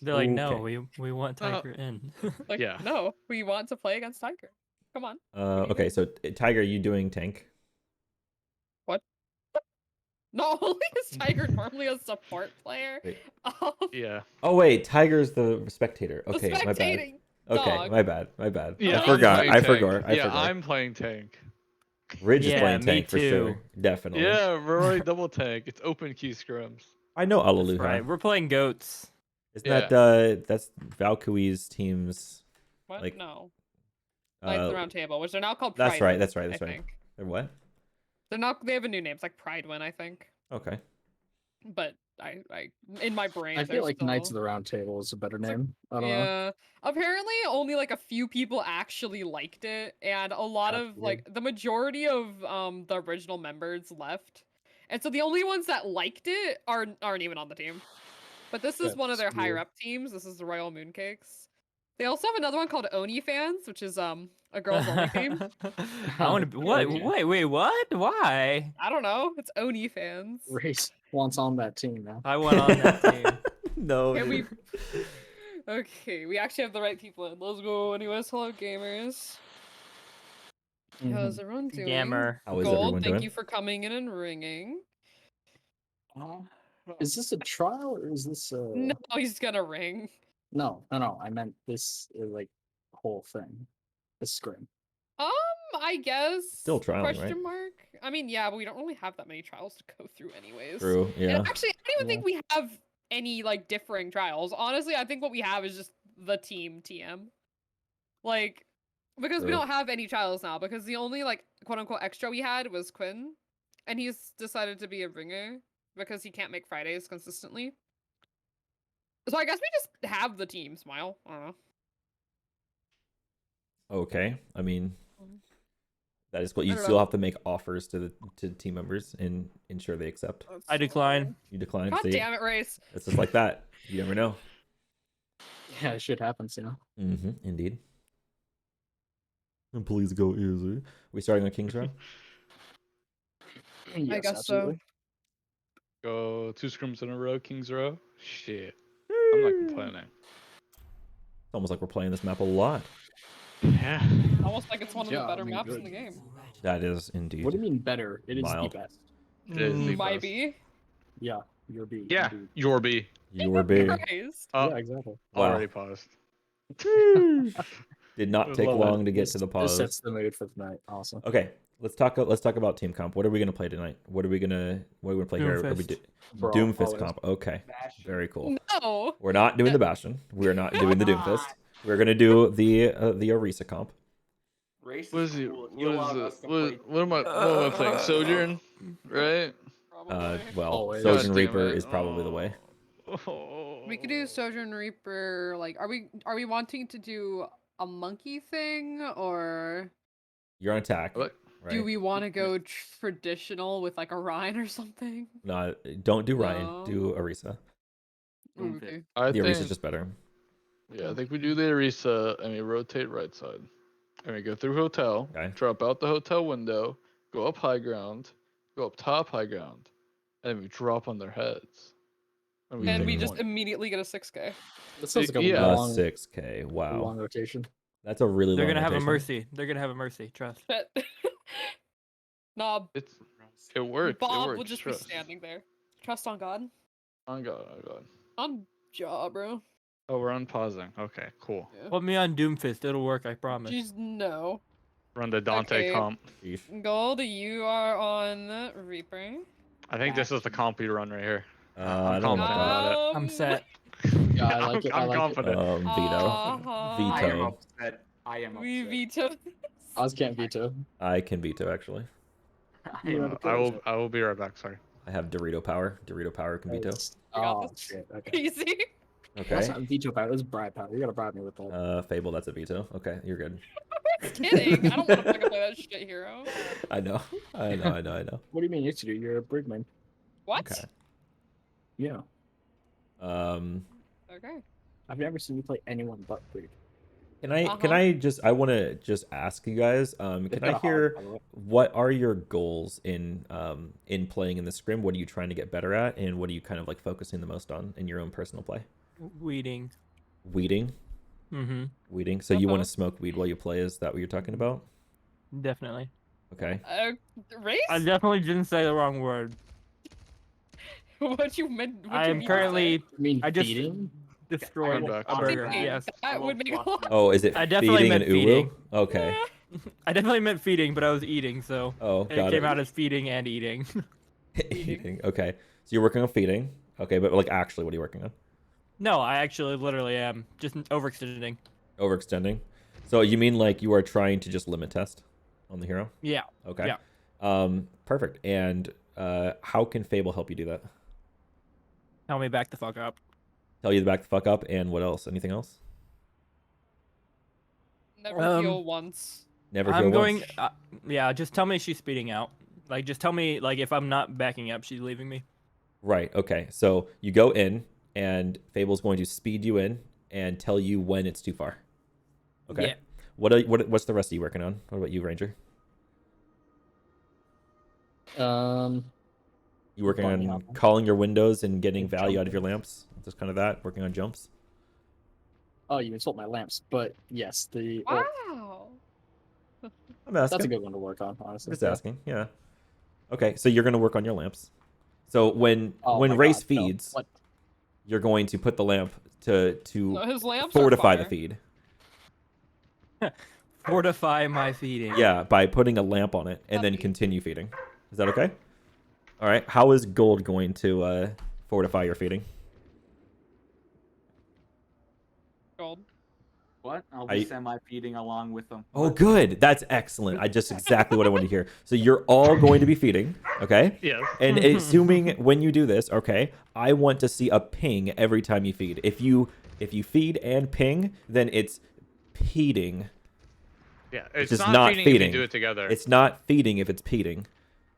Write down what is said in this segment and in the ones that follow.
They're like, no, Okay. we want Tiger in. Like, Yeah. no, we want to play against Tiger. Come on. Okay, so Tiger, you doing tank? What? Not only is Tiger normally a support player. Wait. Yeah. Oh wait, Tiger's the spectator. The Okay, my bad. spectating Okay, dog. my bad. My bad. Yeah, I forgot. I'm I playing forgot. tank. I Yeah, forgot. I'm playing tank. Ridge is Yeah, playing me tank for sure. too. Definitely. Yeah, we're already double tank. It's open key scrims. I know That's Alaluha. right. We're playing goats. Isn't Yeah. that that's Valkyrie's team's What? like No. Knights of the Round Table, which they're now called Pride. That's right, Win, that's right, that's I right. think. They're what? They're not. They have a new name. It's like Pride Win, I think. Okay. But I in my brain, I feel like still... Knights of the Round Table is a better name. I don't know. Yeah. Apparently, only like a few people actually liked it, and a lot That's of weird. like the majority of the original members left, and so the only ones that liked it aren't even on the team. But this is one of their That's higher weird. up teams. This is the Royal Mooncakes. They also have another one called Oni Fans, which is a girls only team. I want to. What? Okay. Wait, what? Why? I don't know. It's Oni Fans. Race wants on that team now. I went on that team. No. And we... dude. Okay, we actually have the right people in. Let's go. Anyways, hello gamers. How's Mhm. everyone doing? Gamer. How is Gold, everyone thank doing? you for coming in and ringing. Is this a trial or is this a? No, he's gonna ring. No. I meant this like whole thing. The scrim. I guess. Still trialing, question right? mark. I mean, yeah, but we don't really have that many trials to go through, anyways. True. Yeah. And actually, I don't even think we have any like differing trials. Honestly, I think what we have is just the team TM. Like, because we True. don't have any trials now. Because the only like quote unquote extra we had was Quinn, and he's decided to be a ringer because he can't make Fridays consistently. So I guess we just have the team. Smile. I don't know. Okay. I mean, that is what you I don't still know. have to make offers to team members and ensure they accept. I decline. You decline. God See, damn it, Race. it's just like that. You never know. Yeah, it should happen soon. Mm-hmm. Indeed. And please go easy. We starting on King's Row? Yes, guess so. absolutely. Go 2 scrims in a row, Kings Row. Shit. I'm not complaining. It's almost like we're playing this map a lot. Yeah. Almost like it's one of Yeah, the better I mean, maps good. in the game. That is indeed. What do you mean better? It is Mild. the best. It is the Might best. be. Yeah, you're B. Yeah, indeed. your B. You were big. Christ. Oh, Yeah, exactly. Wow. already paused. Did not take Love it. long to get to the This pause. sets the mood for tonight. Awesome. Okay, let's talk about team comp. What are we gonna play tonight? What are we gonna play here? Are we Doomfist. Brawl, Doomfist always. comp. Okay, very cool. No. We're not doing the Bastion. We're not doing the Doomfist. We're gonna do the Orisa comp. Race What is is he? cool. What You is allowed it? us to play. What am I playing? Sojourn, right? Probably. Well, Always. Sojourn God damn Reaper it. is probably the way. Oh. We could do Sojourn Reaper. Like, are we wanting to do a monkey thing, or You're on attack. What? Right? do we want to go traditional with like a Rhine or something? No, don't do Ryan. No. Do Orisa. Doomfist. Okay. I The Orisa's think, just better. yeah, I think we do the Arisa and we rotate right side. And we go through hotel, Okay. drop out the hotel window, go up high ground, go up top high ground, and then we drop on their heads. And Mhm. we take just point. immediately get a 6K. This sounds like a Yeah. long, 6K. Wow, long rotation. that's a really They're long gonna have a rotation. mercy. They're gonna have a mercy. Trust. But nah, It works. Bob it works. will just trust. be standing there. Trust on God. On God, on God. On jaw, bro. Oh, we're unpausing. Okay, cool. Yeah. Put me on Doomfist. It'll work. I promise. Jeez, no. Run the Dante Okay. comp. Sheesh. Gold, you are on Reaper. I think this is the comp you run right here. I I'm don't know confident about about it. I'm set. Yeah, I like it. I I'm like it. confident. Veto. Uh-huh. I am Veto. upset. I am We upset. veto. Oz can't veto. I can veto actually. I am I will be right back. Sorry. I have Dorito power. Dorito power can veto. You got Oh this. shit. Okay. Easy. That's Okay. not veto power. That's bribe power. You gotta bribe me with that. Fable, that's a veto. Okay, you're good. Just kidding. I don't want to fucking play that shit, hero. I know. I know. What do you mean yes you do? You're a brigman. What? Okay. Yeah. Okay. I've never seen you play anyone but brig. Can I Uh-huh. I want to just ask you guys, can I hear what are your goals in playing in the scrim? What are you trying to get better at, and what are you kind of like focusing the most on in your own personal play? Weeding. Weeding. Mm-hmm. Weeding. So you want to Uh-huh. smoke weed while you play? Is that what you're talking about? Definitely. Okay. Race? I definitely didn't say the wrong word. What you meant? What I you am mean to say? currently. I mean, I just feeding. destroyed Come back, a come burger. back. Yes. That would make a lot. Oh, is it I definitely feeding an meant uwu? feeding. Okay. I definitely meant feeding, but I was eating, so Oh, it got came it. out as feeding and eating. Eating. Okay. So you're working on feeding. Okay, but like actually, what are you working on? No, I actually literally am just overextending. Overextending. So you mean like you are trying to just limit test on the hero? Yeah. Okay. Yeah. Perfect. And how can Fable help you do that? Tell me back the fuck up. Tell you to back the fuck up, and what else? Anything else? Never heal once. Never heal I'm going. once. Yeah, just tell me she's speeding out. Like, just tell me like if I'm not backing up, she's leaving me. Right. Okay. So you go in, and Fable's going to speed you in and tell you when it's too far. Okay. Yeah. What's the rest of you working on? What about you, Ranger? You working Bunny on hopping. calling your windows and getting And value out of your jumping. lamps? Just kind of that. Working on jumps. Oh, you insult my lamps, but yes, the Wow. I'm asking. that's a good one to work on, honestly. Just Yeah. asking. Yeah. Okay. So you're gonna work on your lamps. So when Oh my Race God, no. feeds, What? you're going to put the lamp to No, his lamps are fortify the fire. feed. Fortify my feeding. Yeah, by putting a lamp on it and then Copy. continue feeding. Is that okay? All right. How is gold going to fortify your feeding? Gold. What? I'll I- be semi-feeding along with them. Oh, good. That's excellent. I just exactly what I wanted to hear. So you're all going to be feeding, okay? Yes. And assuming when you do this, okay, I want to see a ping every time you feed. If you feed and ping, then it's peeding. Yeah, Which it's is not, not feeding if feeding. you do it together. It's not feeding if it's peeding.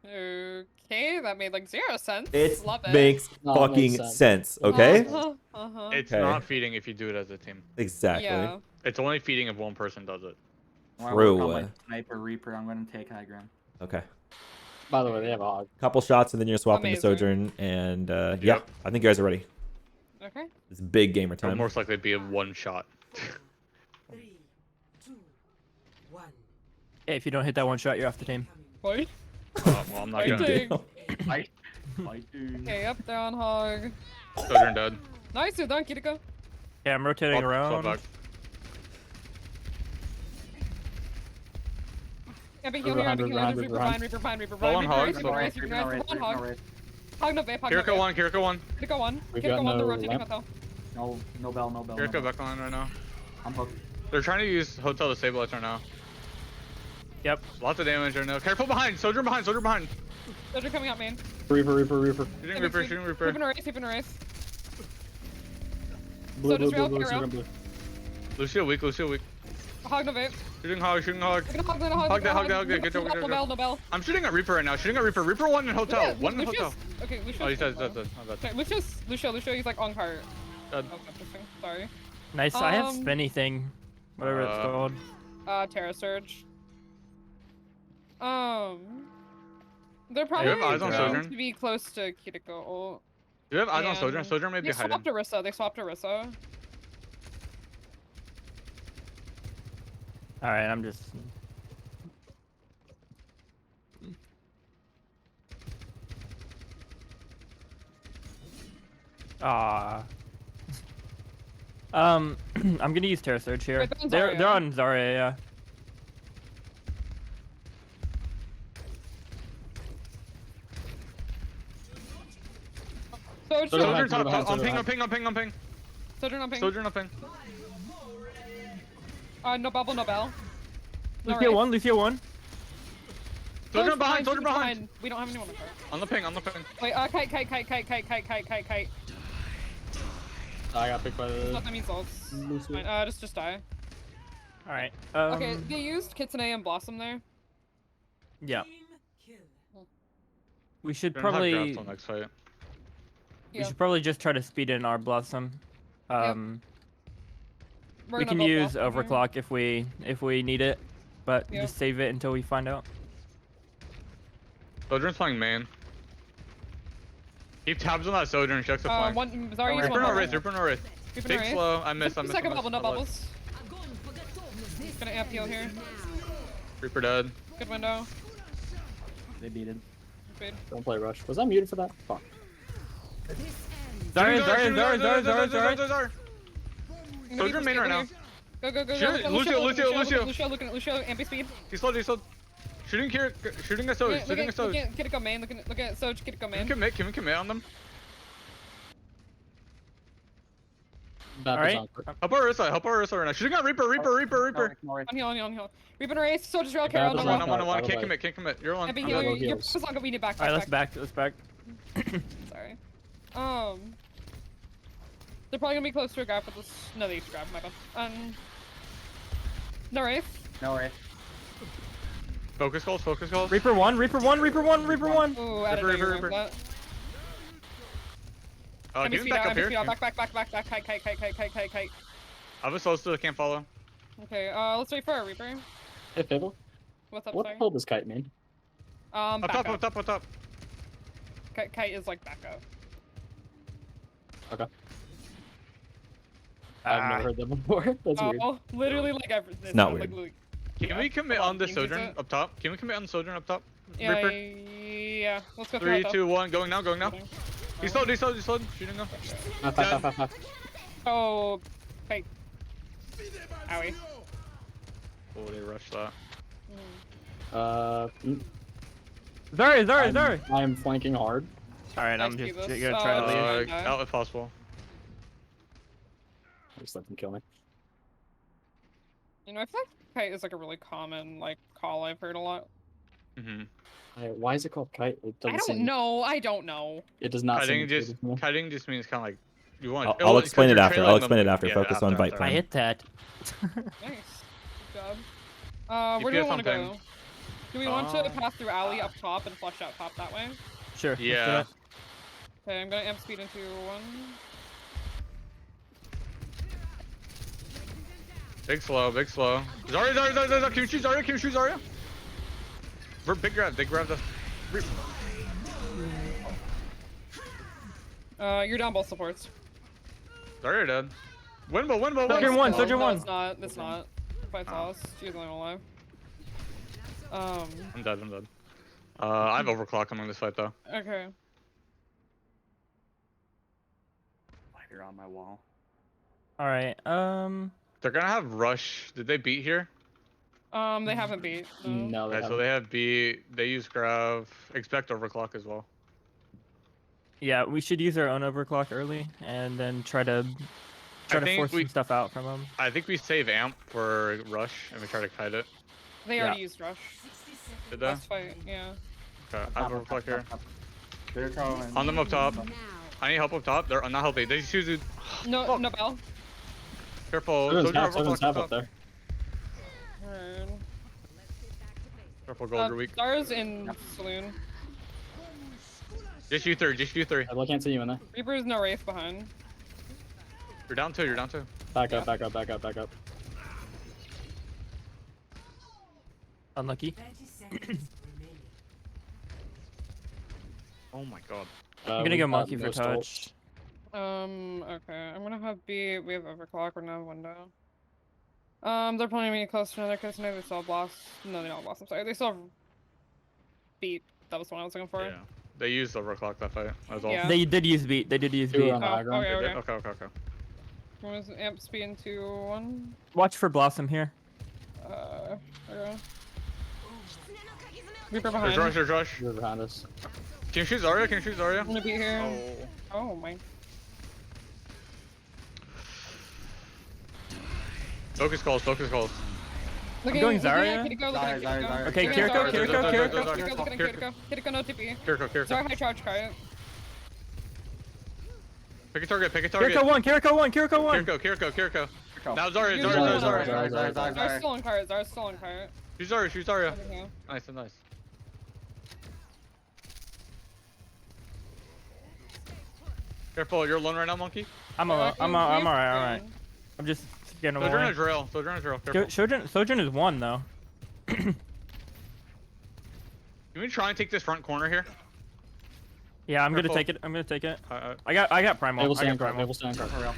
Okay, that made like 0 sense. It Love it. makes No, it fucking makes sense, sense. okay? Uh-huh. It's Okay. not feeding if you do it as a team. Exactly. Yeah. It's only feeding if one person does it. When I work on my True. sniper reaper, I'm gonna take high ground. Okay. By the way, they have a hog. Couple shots and then you're swapping Amazing. to Sojourn. And yeah, Yep. I think you guys are ready. Okay. It's big gamer It'll time. most likely be a one shot. 3, 2, 1. Hey, if you don't hit that one shot, you're off the team. What? Well, I'm not gonna. Fighting. Fight. Fighting. Okay, up there on hog. Sojourn dead. Nice, you're done, Kiriko. Yeah, I'm rotating Swap around. back. Yeah, but Reaper heal here, behind, Reaper Reaper behind, Reaper Reaper behind, Reaper behind, Reaper Fall on behind, hog, Reaper fall on race, Reaper race, Reaper on hog. Hog no vape, hog no Kiriko vape. one, Kiriko one. Kiriko one. We Kiriko got one, they're no rotating lamp. hotel. No bell, no bell. No Kiriko bell. back on right now. I'm hooked. They're trying to use hotel to stabilize right now. Yep. Lots of damage right now. Careful behind. Sojourn behind. Sojourn behind. They're coming out main. Reaper. Shooting Reaper. Shooting Reaper. Reaper race, Reaper race. Blue, So does Rail, blue, Rail. blue. Lucio weak. Lucio weak. Hog no vape. Shooting hog. Shooting hog. They're gonna hog, they're gonna hog. Hog that, hog that, they're hog gonna that. Good job, hog. good No job. bell, no bell. I'm shooting at Reaper right now. Shooting at Reaper. Reaper one in hotel. Lucius, One in Lucius. hotel. Okay, Lucius. Oh, he's dead. low. Dead. Dead. Okay, Lucio, he's like on cart. Dead. Oh, interesting. Sorry. Nice. I have Um, spinny thing, whatever it's called. Terra Surge. They're you probably have eyes on going Sojourn? to be close to Kiriko. Do you have eyes on And Sojourn? Sojourn may be They hiding. swapped Orisa. They swapped Orisa. All right, I'm just. Ah. I'm gonna use Terra Surge here. Wait, They're they're on on Zarya, yeah. Sojourn, Sojourn Sojourn behind, top. Sojourn On ping. behind. On ping. Sojourn on ping. Sojourn on ping. No bubble, no bell. No Lucio race. one, Lucio one. Sojourn behind. Sojourn behind. We don't have anyone on cart. On the ping. On the ping. Wait, kite. I got picked by the. Nothing means salts. Lucio. Fine, just die. All right. Okay, they used Kitsune and Blossom there. Yeah. Team kill. We should We're gonna have probably. grass till next fight. We should probably just try to speed in our Blossom. We're We gonna can build use Blossom here. overclock if we need it, but Yep. just save it until we find out. Sojourn's playing main. Keep tabs on that Sojourn. Checks the flank. Zarya used Reaper one no bubble. wraith. Reaper no wraith. Reaper Big Wraith. slow. I missed. I missed. Second I bubble, missed. no I missed. bubbles. Gonna amp heal here. Reaper dead. Good window. They beat it. Good. Don't play rush. Was I muted for that? Fuck. Zarya. Gonna Soldier be main right now. Go, go, go, Shoot go. it. Lucio. Lucio, looking at Lucio, amp speed. He's slow. Shooting here. Shooting a Soj. Shooting a Soj. Look at main, look at Soj, Kiriko main. Can we commit on them? Bad All right. Help our Ursa right now. Shooting at Reaper. No, On heal. Reaper and Wraith, Soldier's rail, Bad carry on is the on. wall. One. Can't commit. You're on. Amp I'm heal, gonna go you're heals. we need back. All right, let's back. Sorry. They're probably gonna be close to a grab, but this. No, they used to grab, my bad. No Wraith. no way. Focus calls. Reaper 1. Ooh, I didn't Reaper, know you were Reaper. that. Give me back up here. Back. I have a slow still. Can't follow. Okay, let's wait for a Reaper. Hey, Fable. What's up, What the sorry? hell does kite mean? Up Back up. top. Kite is like back up. Okay. I've never heard that before. That's weird. Oh, literally like everything. not weird. Can we commit Hold on the Teams is Sojourn it? up top? Yeah, Reaper. yeah. Let's go 3, through 2, 1. Going now. He's slowed. Shooting him. Oh, kite. Owie. Oh, they rushed that. Zarya. I'm flanking hard. All right, I'm Nice just Cubus. gonna try to leave. Okay. Out if possible. Just let them kill me. You know, I feel like kite is like a really common like call I've heard a lot. Why is it called kite? It I doesn't don't seem. know. I don't know. It does not seem. Cutting just means kind of like you want. I'll explain it after. Focus on fight I plan. hit that. Nice. Good job. Where do we DPS want to something. go? Do we want to pass through alley up top and flush out top that way? Sure. let's do Yeah. it. Okay, I'm gonna amp speed into 1. Big slow. Zarya. Can you shoot Zarya? Big grab. They grabbed the. You're down both supports. Zarya dead. Winbow. Soldier 1. Soldier No, 1. it's not. It's not. Fight's lost. She's only alive. I'm dead. I have overclock coming this fight though. Okay. You're on my wall. All right. They're gonna have rush. Did they beat here? They haven't beat. No. No, they Okay, so haven't. they have beat. They use grav. Expect overclock as well. Yeah, we should use our own overclock early, and then try to think force we- some stuff out from them. I think we save amp for rush and we try to kite it. They already used rush. Did they? Last fight, yeah. Okay, I have overclock here. They're going. On them up top. I need help up top. They're not helping. They just use it. No, Fuck. no bell. Careful. Sojourn's Soldier half, Sojourn's overclock half up up top. there. Alright. Careful, gold. You're weak. Stars in saloon. Just you three. I can't see you in there. Reaper's no Wraith behind. You're down two. Back up. Unlucky. 30 seconds remaining. Oh my god. I'm gonna we go got monkey no for stall. touch. Okay. I'm gonna have B. We have overclock. We're not window. They're pulling me close to another casino. They still have blast. No, they don't have blast. I'm sorry. They still have beat. That was the one I was looking for. Yeah. They used overclock that fight as well. Yeah. They did use beat. They did use Two beat. on the high ground. okay, They did? okay. Okay. I'm gonna amp speed into 1. Watch for Blossom here. Okay. Reaper behind. There's rush. You're behind us. Can you shoot Zarya? I'm gonna be here. Oh. Oh my. Focus calls. Looking, going looking at Zarya. Kiriko, looking at Zarya, Kiriko. Zarya. Okay, Looking at Kiriko, Zarya, Kiriko, looking at Kiriko. Kiriko, looking at Kiriko. Kiriko. Zarya high charge kite. Pick a target. Kiriko 1. Kiriko 1. Kiriko. Go. Now Zarya. You're Zarya's still on cart. Zarya's still on cart. Shoot Zarya. Okay. Nice. Careful, you're alone right now, monkey. I'm alright. I'm just getting Sojourn away. is real. Careful. Sojourn is 1 though. Can we try and take this front corner here? Yeah, I'm gonna Careful. take it. I got primal. They will I got stand guard. primal. They will stand guard.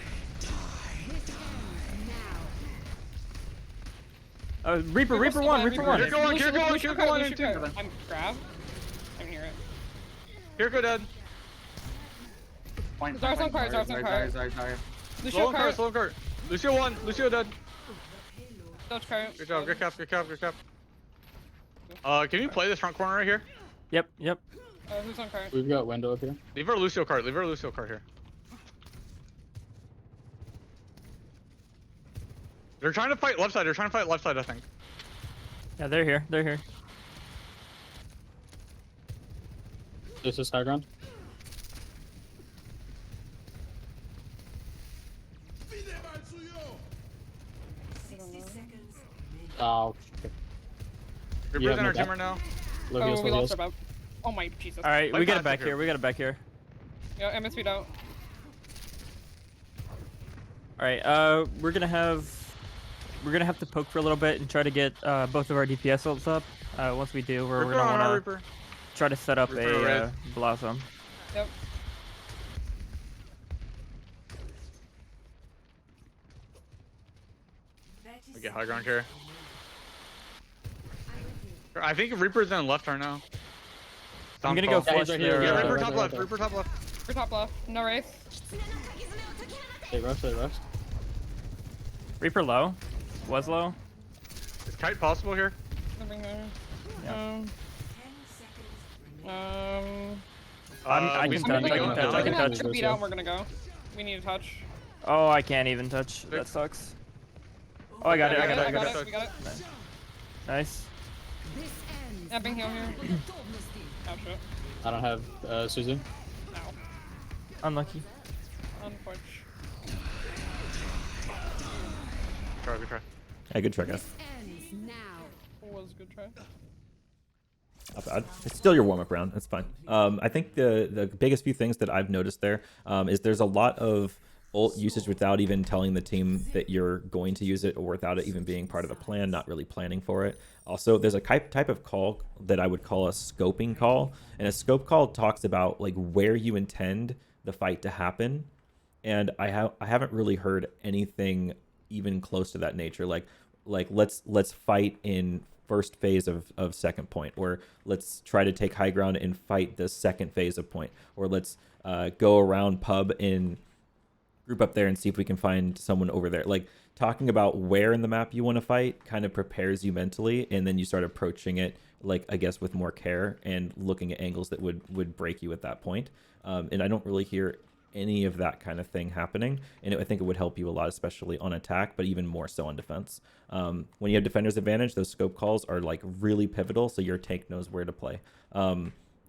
Reaper, Reaper one, Reaper one. Kiriko one, Kiriko one, Lucio Kiriko one, Lucio and two. I'm grab. I can hear it. Kiriko dead. Point, Zar's on point, cart, Zar's on cart. Zarya. Lucio Slow cart, cart. slow cart. Lucio one, Lucio dead. Dodge cart. Good job, good cap, good cap, good cap. Can you play this front corner right here? Yep, yep. Who's on cart? We've got window up here. Leave our Lucio cart, leave our Lucio cart here. They're trying to fight left side, they're trying to fight left side, I think. Yeah, they're here. They're here. This is high ground. Oh, shit. Reaper's have in no our back? team right now. Low Oh, heals, we low lost heals. our bow. Oh my Jesus. All right, Play we got it passive back here. here. We got it back here. Yeah, MSP'd out. All right, we're gonna have to poke for a little bit and try to get both of our DPS ults up. Once we do, we're Reaper gonna on our want to Reaper. try to set up Reaper a red. blossom. Yep. We get high ground here. I think Reaper's in left right now. I'm gonna go Sound flush right there. here, Yeah, right Reaper there, top right left, there. Reaper top left. We're top left. No race. They rush, they rush. Reaper low. Was low. Is kite possible here? Nothing there. Yeah. I we- can we touch, I go can down. touch, I We're can gonna have touch. to beat out and we're gonna go. We need a touch. Oh, I can't even touch. That sucks. Oh, I got it. I got it. I got it. We got it. Nice. Epping heal here. Oh shit. I don't have Suzu. No. Unlucky. Unfortunate. Try, good try. Yeah, good try, guys. Was a good try. Not bad. It's still your warm-up round. That's fine. I think the biggest few things that I've noticed there is there's a lot of ult usage without even telling the team that you're going to use it, or without it even being part of the plan, not really planning for it. Also, there's a type of call that I would call a scoping call, and a scope call talks about like where you intend the fight to happen, and I haven't really heard anything even close to that nature. Like let's fight in first phase of second point, or let's try to take high ground and fight the second phase of point, or let's go around pub and group up there and see if we can find someone over there. Like talking about where in the map you want to fight kind of prepares you mentally, and then you start approaching it like I guess with more care and looking at angles that would break you at that point. And I don't really hear any of that kind of thing happening, and I think it would help you a lot, especially on attack, but even more so on defense. When you have defender's advantage, those scope calls are like really pivotal, so your tank knows where to play.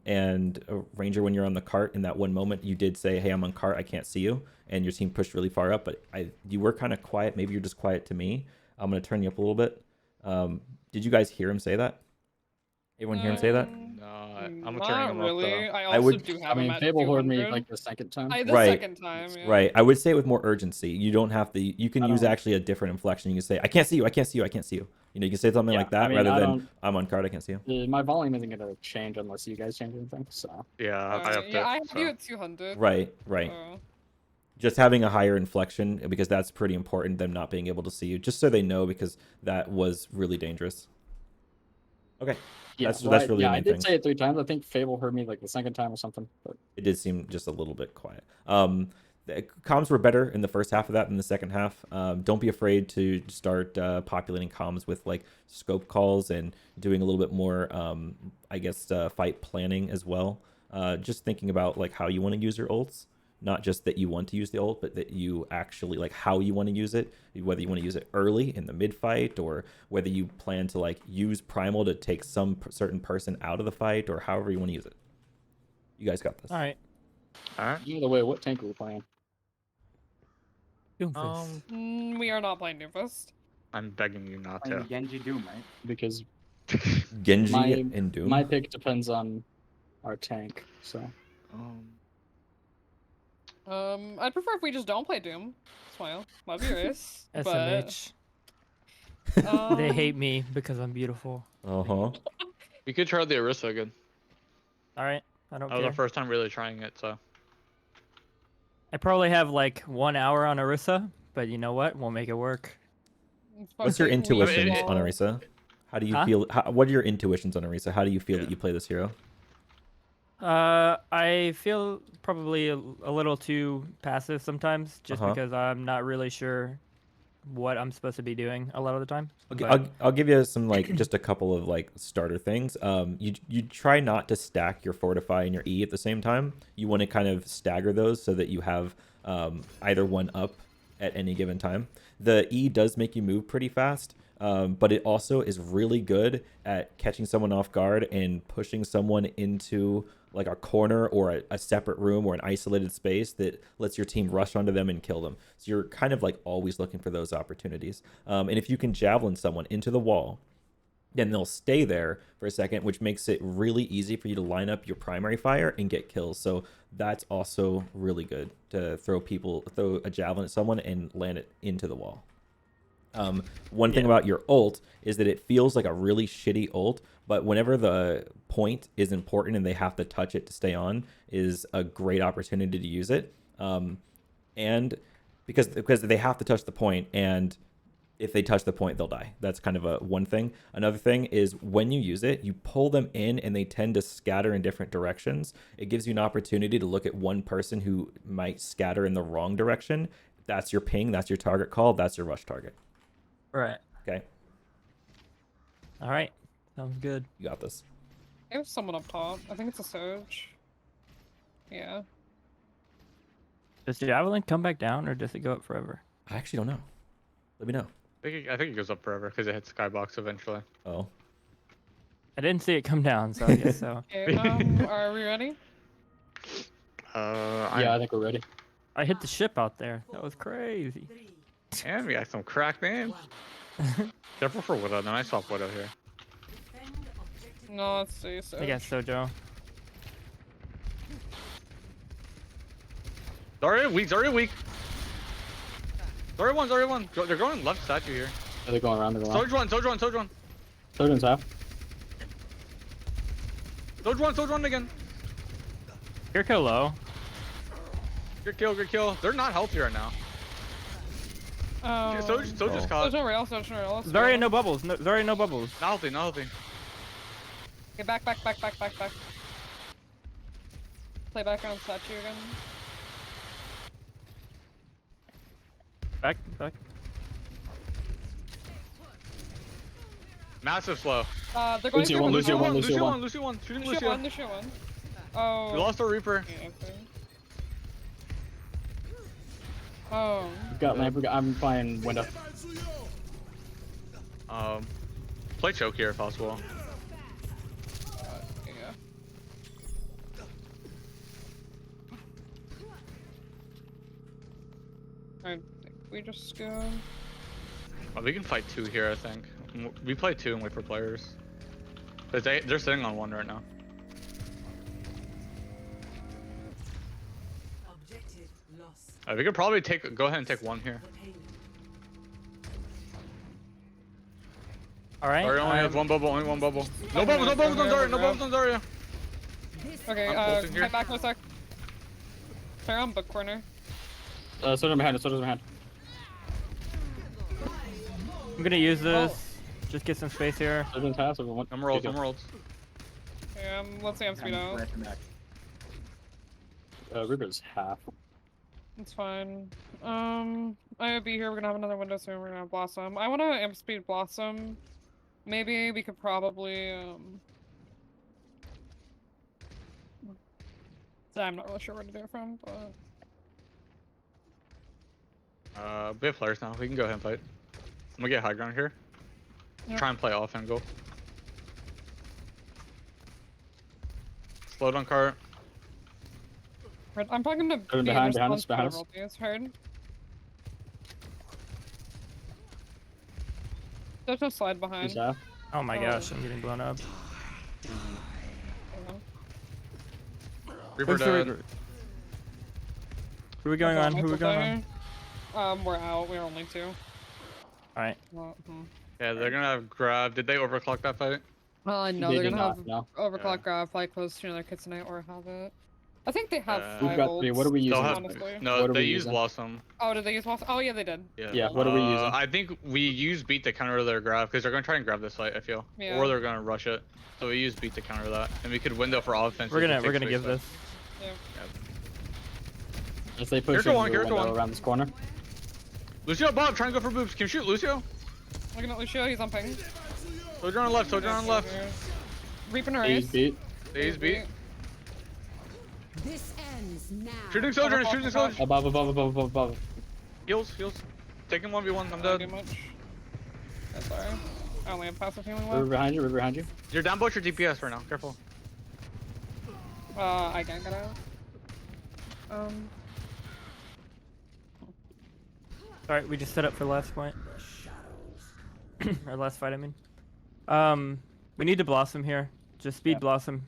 And Ranger, when you're on the cart in that one moment, you did say, hey, I'm on cart, I can't see you, and your team pushed really far up, but you were kind of quiet. Maybe you're just quiet to me. I'm going to turn you up a little bit. Did you guys hear him say that? Everyone hear him say that? No, I'm Not turning him really. up I also would- do I have mean, him at Fable heard me 200. like the second time. The Right. second time, yeah. Right. I would say it with more urgency. You don't have to. You can I use don't- actually a different inflection. You can say, I can't see you. I can't see you. I can't see you. You know, you can say something Yeah, like that I mean, rather I than don't- I'm on cart. I can't see you. My volume isn't gonna change unless you guys change anything. So Yeah, I upped yeah, I it. have you at 200. Right. Right. So. Just having a higher inflection, because that's pretty important, them not being able to see you, just so they know, because that was really dangerous. Okay. yeah, That's well, really the I main did thing. say it 3 times. I think Fable heard me like the second time or something. But It did seem just a little bit quiet. The comms were better in the first half of that than the second half. Don't be afraid to start populating comms with like scope calls and doing a little bit more, I guess, fight planning as well. Just thinking about like how you want to use your ults, not just that you want to use the ult, but that you actually like how you want to use it, whether you want to use it early in the mid fight, or whether you plan to like use primal to take some certain person out of the fight, or however you want to use it. You guys got this. All right. Alright. either way, what tank are we playing? Doomfist. We are not playing Doomfist. I'm begging you not Playing to. Genji Doom, right? Because Genji my- and Doom. my pick depends on our tank. So I'd prefer if we just don't play Doom. Smile. Love your race. But, SMH. They hate me because I'm beautiful. Uh-huh. We could try the Orisa again. All right. I don't That was care. our first time really trying it, so. I probably have like 1 hour on Orisa, but you know what? We'll make it work. What's your fucking intuition weak on wall. Orisa? How do you Huh? feel? What are your intuitions on Orisa? How do you feel that you play this hero? I feel probably a little too passive sometimes, just Uh-huh. because I'm not really sure what I'm supposed to be doing a lot of the time. Okay, But I'll give you some like just a couple of like starter things. You try not to stack your fortify and your E at the same time. You want to kind of stagger those so that you have either one up at any given time. The E does make you move pretty fast, but it also is really good at catching someone off guard and pushing someone into like a corner or a separate room or an isolated space that lets your team rush onto them and kill them. So you're kind of like always looking for those opportunities. And if you can javelin someone into the wall, then they'll stay there for a second, which makes it really easy for you to line up your primary fire and get kills. So that's also really good to throw a javelin at someone and land it into the wall. One thing about your ult is that it feels like a really shitty ult, but whenever the point is important and they have to touch it to stay on, is a great opportunity to use it. And because they have to touch the point, and if they touch the point, they'll die. That's kind of one thing. Another thing is when you use it, you pull them in and they tend to scatter in different directions. It gives you an opportunity to look at one person who might scatter in the wrong direction. That's your ping, that's your target call, that's your rush target. right. Okay, All right. Sounds good. you got this. There's someone up top. I think it's a Surge. Yeah. Does Javelin come back down or does it go up forever? I actually don't know. Let me know. I think it goes up forever because it hits Skybox eventually. Oh, I didn't see it come down, so I guess so. Okay, are we ready? Yeah, I think we're ready. I hit the ship out there. That was crazy. And we got some crack names. Careful for Widow. No, I swap Widow here. No, let's see. Surge. I guess so, Joe. Zarya weak. Zarya weak. Zarya one. Zarya one. They're going left statue here. Are they going around? They're going around. Soldier one. Sojourn's half. Soldier one again. Kirko low. Good kill. They're not healthy right now. Oh. Soldier's caught. Surge no rail. Surge no rail. Zarya no bubbles. No, Zarya no bubbles. Not healthy. Okay, back. Play back on statue again. Back. Massive slow. They're going Lucio through one, with Lucio one. Lucio one. Shooting Lucio Lucio. one. Lucio one. Oh. We lost our Reaper. Yeah, okay. Oh. We've got lamp. I'm playing window. Play choke here if possible. Yeah. I think we just go. Oh, we can fight 2 here, I think. We play 2 and wait for players. They're sitting on 1 right now. Objective lost. We could probably go ahead and take 1 here. All right. Zarya only has 1 bubble. Only 1 bubble. No bubbles on Zarya. No bubbles on Zarya. Okay, I'm closing here. head back for a sec. Turn on book corner. Sojourn behind. I'm gonna use this. Just get some space here. Sojourn's half. Everyone. Emeralds. Yeah, let's say I'm speed out. Reaper's half. It's fine. I would be here. We're gonna have another window soon. We're gonna have Blossom. I wanna amp speed Blossom. Maybe we could probably I'm not really sure where to do it from, but We have players now. We can go ahead and fight. I'm gonna get high ground here. Yep. Try and play off angle. Slowed on cart. I'm probably gonna Turn be in behind response us, behind to us. royalties. Heard. There's no slide behind. He's half. Oh my gosh, I'm getting blown up. Reaper Who's the dead. Reaper? Who are we going on? Who are we going on? We're out. We're only 2. All right. Well, Yeah, they're gonna have grab. Did they overclock that fight? no, They they're did gonna have not, no. overclock grab, fly close to another kit tonight or have it. I think they have Uh, We've five got 3. What are we ults, They'll using? have honestly. no. What are They we use using? Blossom. Oh, did they use Blossom? Oh yeah, they did. Yeah, what are we using? I think we use beat to counter their grab because they're gonna try and grab this fight. I feel, Yeah. or they're gonna rush it. So we use beat to counter that, and we could window for offense. We're we could gonna take give space this. Yeah. If they push Kiriko one, into a Kiriko window one. around this corner. Lucio, Bob, trying to go for boobs. Can you shoot Lucio? Looking at Lucio, he's on ping. Soldier on left. Soldier on left. Reaping her He's ace. beat. He's beat. This ends now. Shooting soldier and shooting soldier. Above. Heals. Taking 1v1. I'm Not dead. too much. Yeah, sorry. I only have passive healing We're left. behind you. We're behind you. You're down both your DPS right now. Careful. I can't get out. All right, we just set up for last point. Or last fight, I mean. We need to blossom here. Just speed blossom.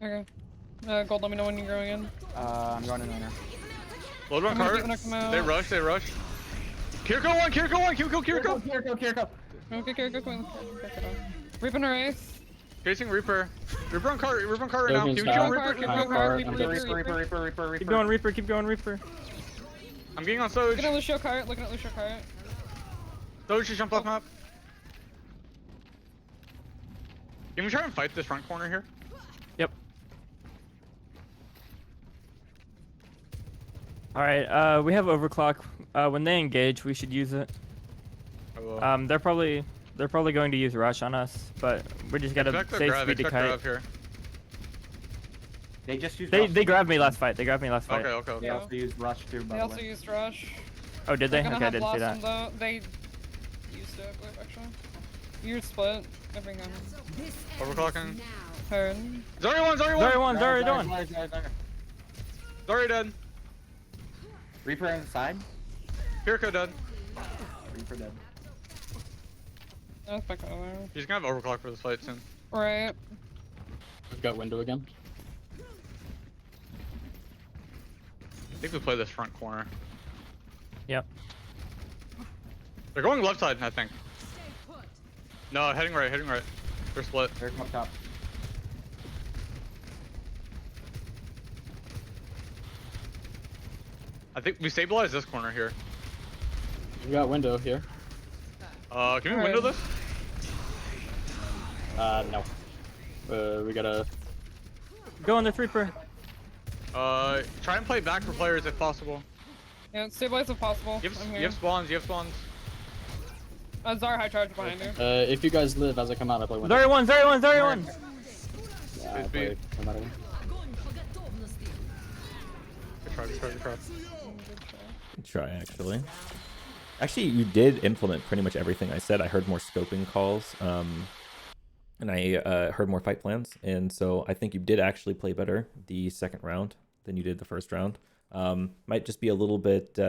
Okay. Gold, let me know when you're going in. I'm going in there. Load one I'm gonna cart. keep when I come out. They rush. Kiriko one. Kiriko. Okay, go Queen. Reaping her ace. Chasing Reaper. Reaper on cart right now. Dogen's Keep down. Reaper. Keep High going, cart, Reaper, I'm Reaper, dead. Reaper. Keep going, Reaper. Keep going, Reaper. I'm getting on Soj. Looking at Lucio cart. Soj should jump off map. Can we try and fight this front corner here? Yep. All right. We have overclock. When they engage, we should use it. I will. They're probably going to use rush on us, but we just gotta Expect their stay grab. speed to Expect their kite. grab here. They just used They rush. grabbed me last fight. They grabbed me last fight. Okay. They also used rush too, by They the also way. used rush. Oh, did they? They're Okay, gonna I have didn't see Blossom that. though. They used it, I believe, actually. You're split. Every time. This Overclocking. ends now. Turn. Zarya one. Zarya one. Zarya dead. Reaper inside. Kiriko dead. Reaper dead. That's back over. He's gonna have overclock for this fight soon. Right. We've got window again. I think we play this front corner. Yep. They're going left side, I think. No, heading right. They're split. They're up top. I think we stabilize this corner here. We've got window here. Can we Alright. window this? No. We gotta. Go on the Reaper. Try and play back for players if possible. Yeah, stabilize if possible. You I'm have here. spawns. Zara high charge behind you. If you guys live as I come out, I play window. Zarya one. Yeah, I Good play beat. no matter what. Good try. Good try, actually. Actually, you did implement pretty much everything I said. I heard more scoping calls, and I heard more fight plans, and so I think you did actually play better the second round than you did the first round. Might just be a little bit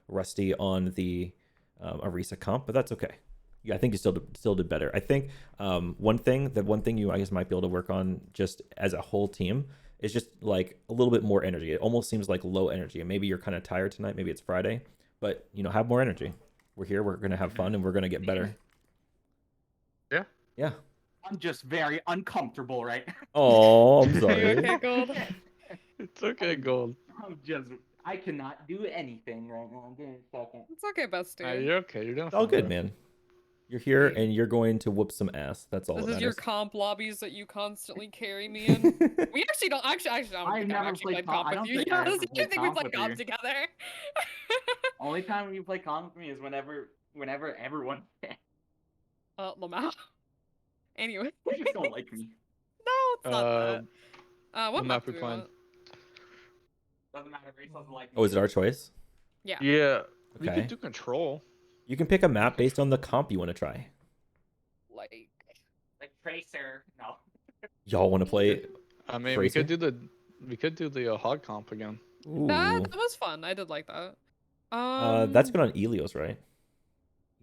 rusty on the Arisa comp, but that's okay. Yeah, I think you still did better. I think one thing you I guess might be able to work on just as a whole team is just like a little bit more energy. It almost seems like low energy, and maybe you're kind of tired tonight. Maybe it's Friday, but have more energy. We're here. We're gonna have fun, and we're gonna get better. Yeah. Yeah. I'm just very uncomfortable right now. Oh, I'm Are you sorry. okay, Gold? It's okay, gold. I cannot do anything right now. Give me a second. It's okay, bestie. You're okay. You're doing It's all fine, good, bro. man. You're here, and you're going to whoop some ass. That's all This that is your matters. comp lobbies that you constally carry me in. We actually don't. I don't I've think never I've actually played played comp- comp I with don't you. think I ever You played think we comp play with comp you. together? Only time you play comp with me is whenever everyone. Lamau. Anyway. You just don't like me. No, it's not that. What what map map do we we playing? want? Doesn't matter. Reese doesn't like me. Oh, is it our choice? Yeah. Yeah. We Okay. could do control. You can pick a map based on the comp you want to try. Like. Like Tracer. No. Y'all want to play? I mean, Tracer? we could do the hog comp again. Ooh. That was fun. I did like that. That's good on Elios, right?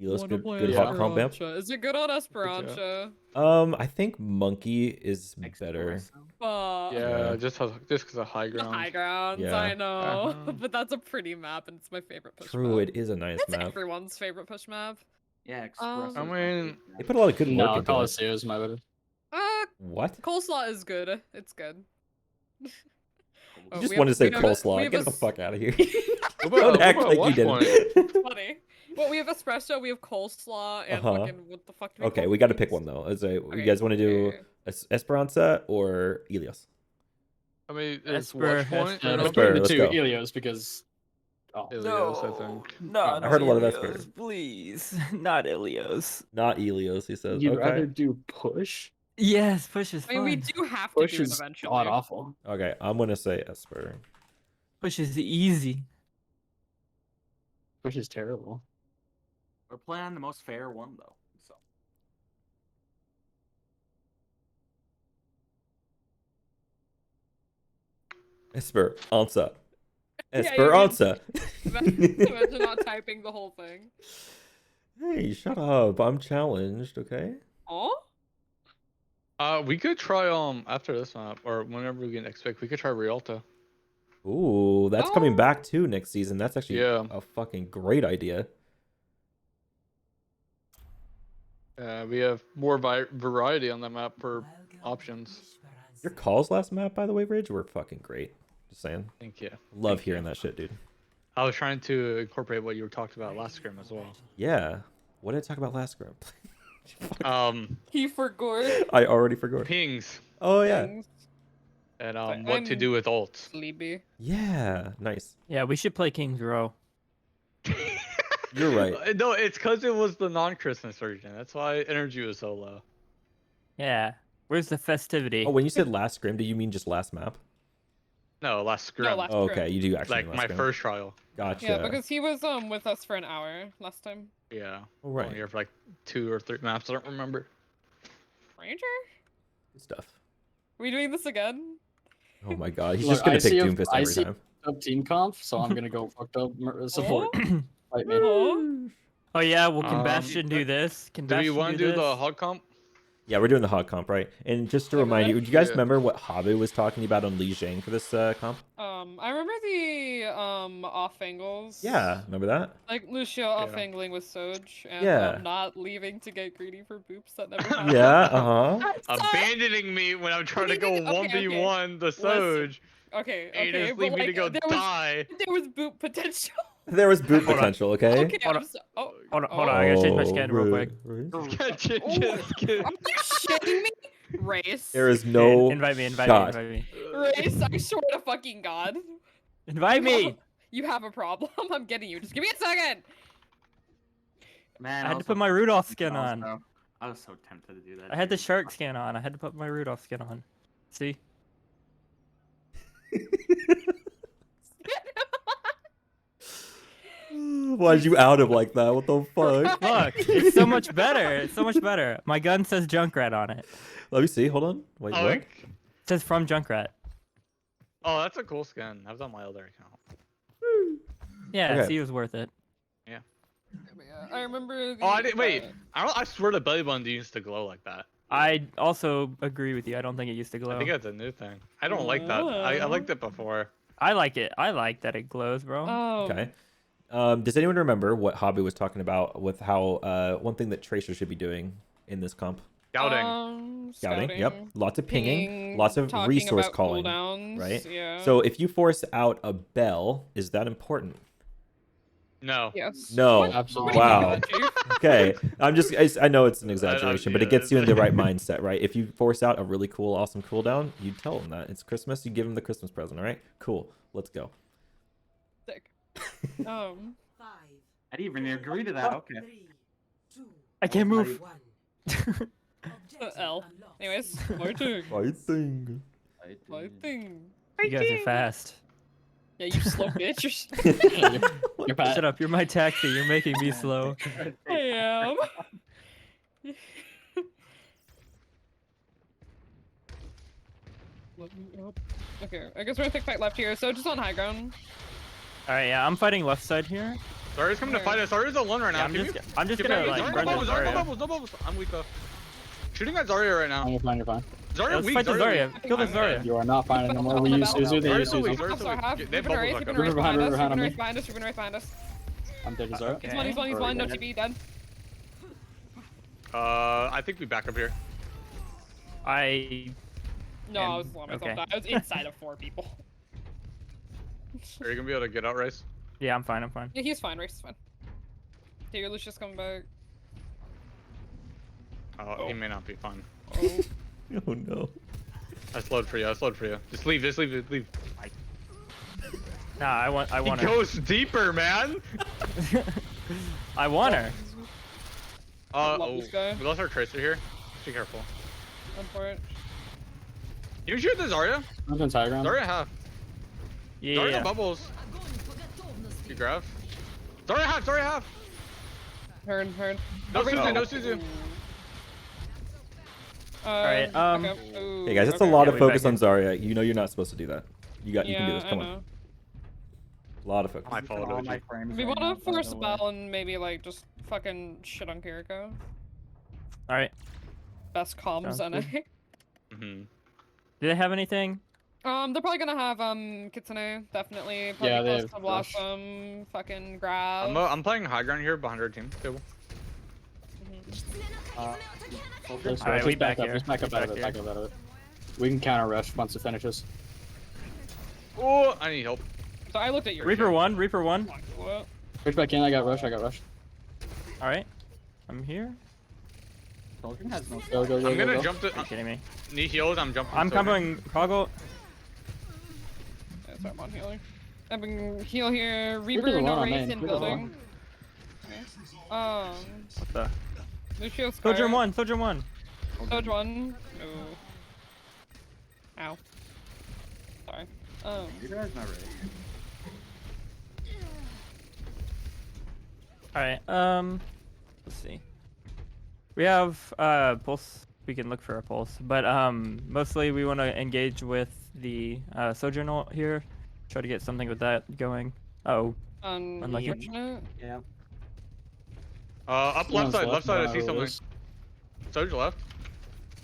Elios, wanna good play hot comp map. Esperanza. Is it good on Esperanza? I think Monkey is better. Fuck. Yeah, Yeah. just because of high The ground. high grounds, Yeah. I know. Uh-huh. But that's a pretty map and it's my favorite push True, map. it is a nice It's map. everyone's favorite push map. Yeah, Express. I mean, They put a lot of good work No, into it. Coliseum is my better. Uh, What? coleslaw is good. It's good. Oh, just we wanted to have- say we have a- we coleslaw. have Get a the s- fuck out of here. What Don't about, act what like about you Watch didn't. Point? Funny. Well, we have espresso, we have coleslaw, and Uh-huh. fucking what the fuck do we Okay, call we got to these? pick one though. You Okay, guys want to do okay. Esperanza or Ilios? I mean, it's Esper, Watch Point. Esper. or not? Esper, between the let's two, go. Ilios, because Ilios, I think. not I heard a lot of that Ilios, spirit. please. Not Ilios. Not Ilios, he says. you'd Okay. rather do push. Yes, push is I fun. mean, we do have to Push do it is eventually. god awful. Okay, I'm gonna say Esper. Push is easy. Push is terrible. We're playing the most fair one though. So Esperanza. Yeah, you Esperanza. Imagine not typing the whole thing. Hey, shut up. I'm challenged, okay? Oh? We could try after this map or whenever we get next pick, we could try Rialto. Ooh, that's coming Oh. back too next season. That's actually Yeah. a fucking great idea. We have more variety on that map for options. Your calls last map, by the way, Ridge, were fucking great. Just saying. Thank you. Love Thank hearing that shit, dude. I was trying to incorporate what you were talking about last scrim as well. Yeah. What did I talk about last scrim? He forgot. I already forgot. Pings Oh yeah. things. and But what to I'm- do with ults. Sleepy. Yeah. Nice. Yeah, we should play King's Row. You're right. No, it's because it was the non-Christmas version. That's why energy was so low. Yeah. Where's the festivity? Oh, when you said last scrim, do you mean just last map? No, last scrim. No, last Oh, scrim. okay, you do actually like mean last my scrim. first trial. Gotcha. Yeah, because he was with us for an hour last time. Yeah. All right. Only here for like 2 or 3 maps. I don't remember. Ranger? Good stuff. Are we doing this again? Oh my god, he's Look, just gonna I pick see a- Doomfist I every see- time. Up team comp, so I'm gonna go fucked up support. Fight me. Oh. Oh yeah, well, can Um, Bastion do this? Can Do Bastion we want to do the this? hog comp? Yeah, we're doing the hog comp, right? And just to Okay. remind you, do you guys Yeah. remember what Habe was talking about on Li Jing for this comp? I remember the off angles. Yeah, remember that? Like Lucio off angling with Soj and Yeah. not leaving to get greedy for boops that never happened. Yeah, uh-huh. Abandoning me when I'm trying to go leaving- okay, 1v1 the Listen, Soj. Okay, And you okay, just but leave me to like, go there die. was boot potential. There was boot Hold on. potential, okay? Okay, Hold I'm on. so, Hold on, I gotta change my skin real quick. Just kidding. Are you shitting me? Race. There is no Invite me, shot. invite me. Race, I swear to fucking God. Invite me! You have a problem. I'm getting you. Just give me a second. man, I had to was put so my Rudolph tempted skin on. also. I was so tempted to do that. I had the shit. shark skin on. I had to put my Rudolph skin on. See? Why'd you out him like that? What the fuck? Look, it's so much better. It's so much better. My gun says Junkrat on it. Let me see. Hold on. Wait, Oh, what? It says from Junkrat. oh, that's a cool skin. I was on my other account. Yeah, Okay. see, it was worth it. I remember. The, Oh, I didn't wait. I swear the belly button used to glow like that. I also agree with you. I don't think it used to glow. I think that's a new thing. I don't like that. I liked it before. I like it. I like that it glows, bro. Oh. Okay. Does anyone remember what Hobby was talking about with how one thing that Tracer should be doing in this comp? Scouting. Scouting. Yep. Lots of pinging, lots of talking resource about calling. cooldowns, right? Yeah. So if you force out a bell, is that important? No. Yes. No. What? Absolutely. What do you Wow. mean, Chief? Okay. I know it's an exaggeration, but it gets you in the yeah. right mindset, right? If you force out a really cool, awesome cooldown, you tell them that it's Christmas. You give them the Christmas present, all right? Cool. Let's go. Sick. 5, I didn't even agree to that. Okay. 3, 2, I can't move. 1. L. Anyways, fighting. Fighting. Fighting. You guys are fast. Yeah, you slow bitch. You're You're bad. Shut up. You're my taxi. You're making me slow. I am. Let me up. Okay, I guess we're gonna take fight left here. So just on high ground. All right, yeah, I'm fighting left side here. Zarya's coming to fight us. Zarya's alone right now. Yeah, I'm just Give gonna me- like Zarya, burn no the bubbles, Zarya, no Zarya. bubbles, no bubbles. I'm weak though. Shooting at Zarya right now. You're fine, you're fine. Zarya Let's weak. fight the Zarya Zarya. weak. Kill the I'm dead. Zarya. You are not fine anymore. We use Suzu, they use Zarya's so weak, Suzu. Zarya's so I have weak. They have Ruben bubbles race, like Ruben race us. Behind, behind us, behind Ruben me. race behind us, Ruben race behind us. I'm dead as Zara. Okay. He's one, Or no dead. TP, dead. I think we back up here. I No, I was And- letting myself okay. die. I was inside of 4 people. Are you gonna be able to get out, Rice? Yeah, I'm fine. I'm fine. Yeah, he's fine. Rice is fine. Okay, your Lucius coming back. Oh, he may not be fine. Oh. Oh no. I slowed for you. I slowed for you. Just leave. Just leave. Just leave. Nah, I want He her. goes deeper, man. I want her. Love this guy. We lost our tracer here. Be careful. Run for it. You shoot the Zarya? I'm on high ground. Zarya half. Yeah. Zarya bubbles. You grab. Zarya half. Zarya half. Heard. No Over Suzu. here. No Suzu. Alright, Okay. Ooh, Hey guys, it's okay. a lot Yeah, of we focus back on Zarya. You know you're not supposed to do that. You can do Yeah, this. I Come know. on. A lot of focus. I followed all OG. my frames We right want now, to by force the a way. battle and maybe like just fucking shit on Kiriko. All right. Best comms Sounds NA. good. Mm-hmm. Do they have anything? They're probably gonna have Kitsune, definitely. Probably Yeah, they close have to Rush. Blossom, fucking grab. I'm playing high ground here behind our team table. Just, Alright, we back here. Just back up We out of back it. here. Back up out of it. We can counter rush once it finishes. Oh, I need help. So I looked at your Reaper shit. one. Reaper one. What? Push back in. I got rush. All right. I'm here. Soldier has no Go, go, go, I'm go, gonna go. jump to. Are you kidding me? Need heals. I'm jumping. I'm Soldier. coming. Coggle. Yeah, sorry, I'm on healing. I've been heal here. Reaper's Reaper, the no one on wraith main. in Reaper's the building. Okay. What the? Lucio Soldier Scar. one. Soldier one. Soldier one. No. Ow. Sorry. You guys not ready. All right. Let's see. We have pulse. We can look for a pulse, but mostly we want to engage with the sojourner here. Try to get something with that going. Oh, Unlucky. Unfortunate. Yeah. Up left Someone's side. Left side. I don't see know who it something. is. Soldier left.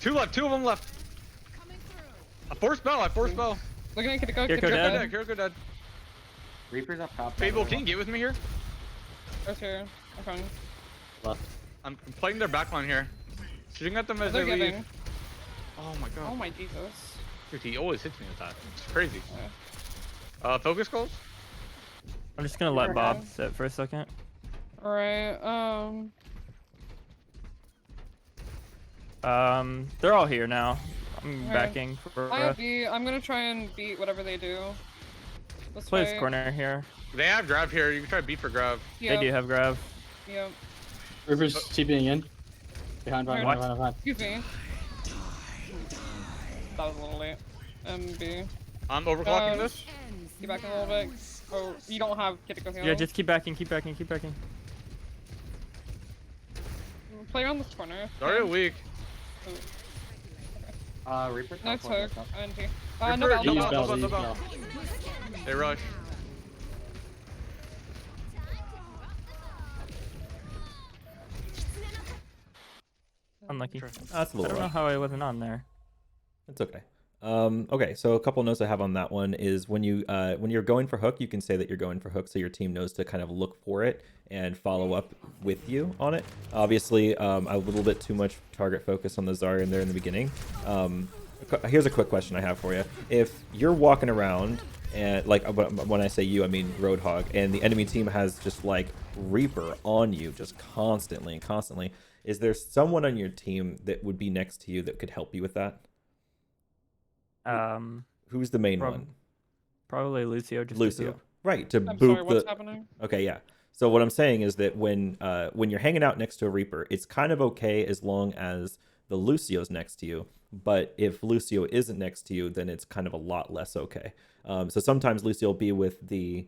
Two left. Two of them left. I force spell. I force spell. Looking at Kiriko. Kiriko Kiriko dead. dead. Kiriko dead. Reaper's up top. Fable, can you get with me here? Right here. I'm coming. Left. I'm playing their backline here. Shooting at them as They're they leave. giving. Oh my god. Oh my Jesus. Dude, he always hits me with that. It's crazy. Yeah. Focus calls? I'm just gonna let Okay. Bob sit for a second. Alright, They're all here now. I'm Okay. backing for I have B. I'm gonna try and beat whatever they do. This play way. this corner here. They have grab here. You can try beat for grab. Yep. They do have grab. Yep. Reaper's TPing in. Behind. What? Excuse me. That was a little late. MB. I'm overclocking Um, this. Get back in a little bit. Oh, you don't have Kitiko heal. Yeah, just keep backing, keep backing, keep backing. Play around this corner. Zarya weak. Reaper. No top one, took. top. NT. Reaper, No bell, double no bell, bell. double bell. They rush. Unlucky. That's a I little don't know rough. how I wasn't on there. It's okay. Okay, so a couple notes I have on that one is when you're going for hook, you can say that you're going for hook, so your team knows to kind of look for it and follow up with you on it. Obviously, a little bit too much target focus on the Zarya in there in the beginning. Here's a quick question I have for you: if you're walking around and like when I say you, I mean Roadhog, and the enemy team has just like Reaper on you just constantly and constantly, is there someone on your team that would be next to you that could help you with that? Who's the main prob- one? Probably Lucio. Just Lucio. Right, to I'm boop sorry, what's the happening? Okay, yeah. So what I'm saying is that when you're hanging out next to a Reaper, it's kind of okay as long as the Lucio's next to you. But if Lucio isn't next to you, then it's kind of a lot less okay. So sometimes Lucio will be with the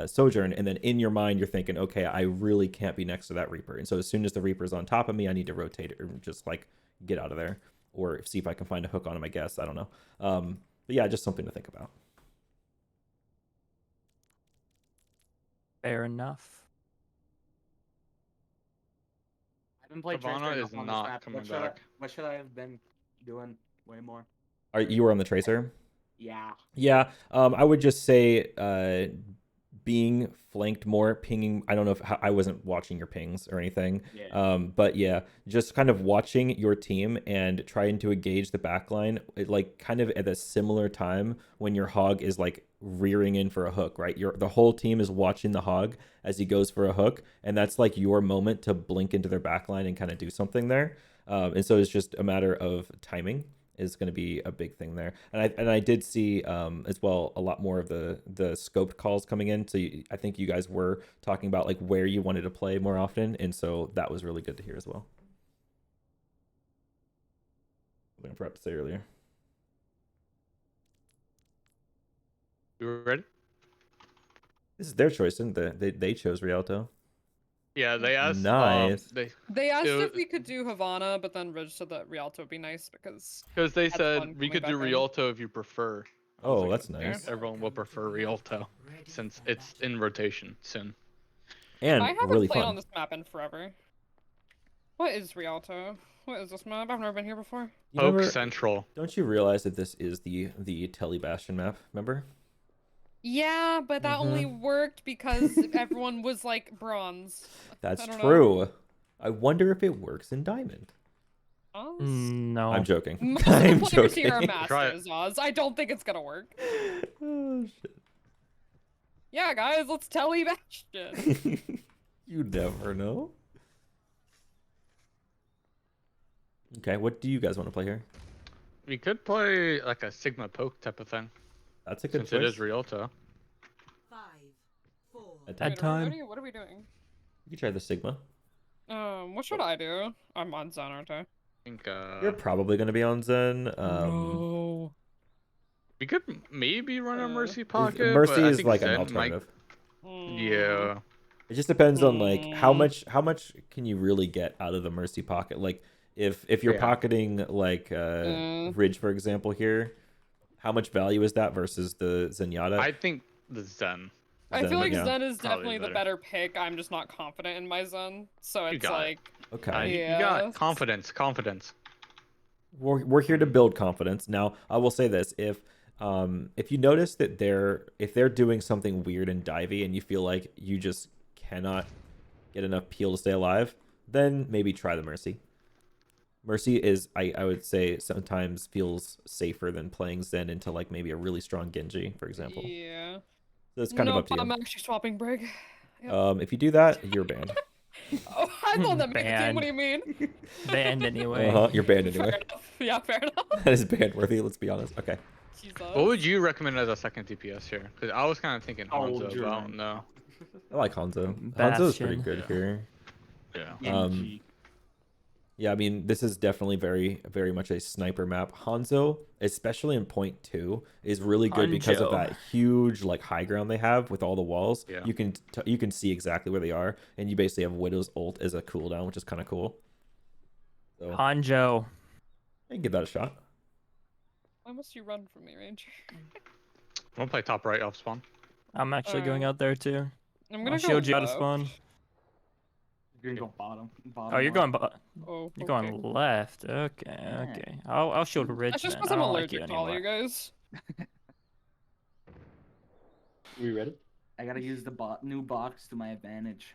Sojourn, and then in your mind you're thinking, okay, I really can't be next to that Reaper. And so as soon as the Reaper's on top of me, I need to rotate it or just like get out of there, or see if I can find a hook on him. I guess I don't know. But yeah, just something to think about. Fair enough. I haven't played Savannah Tracer is enough on this not map. coming What should back. what should I have been doing way more? You were on the Tracer? Yeah. Yeah, I would just say being flanked more, pinging. I don't know if I wasn't watching your pings or anything. Yeah. But yeah, just kind of watching your team and trying to engage the backline, like kind of at a similar time when your hog is like rearing in for a hook, right? The whole team is watching the hog as he goes for a hook, and that's like your moment to blink into their backline and kind of do something there. And so it's just a matter of timing is going to be a big thing there. And I did see as well a lot more of the scoped calls coming in. So I think you guys were talking about like where you wanted to play more often, and so that was really good to hear as well. Something I forgot to say earlier. You ready? This is their choice, isn't it? They chose Rialto. Yeah, they asked. Nice. They asked It if wa- we could do Havana, but then Ridge said that Rialto would be nice because Because they That's said fun we coming could do back in. Rialto if you prefer. I was Oh, like, that's nice. Everyone will prefer Rialto since it's in rotation soon. And I haven't really played fun. on this map in forever. What is Rialto? What is this map? I've never been here before. You Oak remember- Central. Don't you realize that this is the Telly Bastion map? Remember? Yeah, but that only worked because everyone was like bronze. That's I don't know. true. I wonder if it works in Diamond. Oz? No. I'm joking. Most I'm of the players here are joking. Try it. masters, Oz. I don't think it's gonna work. Oh shit. Yeah, guys, let's Telly Bastion. You never know. Okay, what do you guys want to play here? We could play like a Sigma poke type of thing That's a good since choice. it is Rialto. At That Wait, time. what are we doing? You can try the Sigma. What should I do? I'm on Zen, aren't I? I think You're probably going to be on Zen. No. we could maybe run a Mercy is- pocket. Mercy but I is think like an Zen alternative. Yeah. It just depends on like how Mm. much can you really get out of the Mercy pocket. Like if you're Yeah. pocketing like Ridge for example here, how much value is that versus the Zenyatta? I think the Zen. I Zen, feel like yeah. Zen is Probably definitely the better. better pick. I'm just not confident in my Zen. So You it's got it. like, Okay. You got Yes. confidence. We're here to build confidence. Now, I will say this: if you notice that if they're doing something weird and divey, and you feel like you just cannot get enough peel to stay alive, then maybe try the Mercy. Mercy is, I would say, sometimes feels safer than playing Zen into like maybe a really strong Genji, for example. yeah. So it's kind of up to I'm you. actually swapping Brig. Yep. If you do that, you're banned. Oh, I thought that made the team. What do you mean? Banned anyway. You're banned anyway. Fair enough. Yeah, fair enough. That is ban worthy. Let's be honest. Okay. Jesus. What would you recommend as a second DPS here? Because I was kind of thinking Oh, Hanzo, but I German. don't know. I like Hanzo. Hanzo's pretty Bastion. good Yeah. here. Yeah. Genji. Yeah, I mean, this is definitely very, very much a sniper map. Hanzo, especially in point 2, is really good because of Hanzo. that huge like high ground they have with all the walls. Yeah. You can see exactly where they are, and you basically have Widow's ult as a cooldown, which is kind of cool. So I Hanjo. can give that a shot. Why must you run from me, Ranger? I'm gonna play top right off spawn. I'm actually going out there too. I'm gonna I'll go shield you out of left. spawn. You're gonna go bottom. Oh, you're going. Oh, You're okay. going left. Okay. Okay. I'll shield Ridge. That's just then. because I I'm don't like you allergic to all you anymore. guys. We ready? I gotta use the new box to my advantage.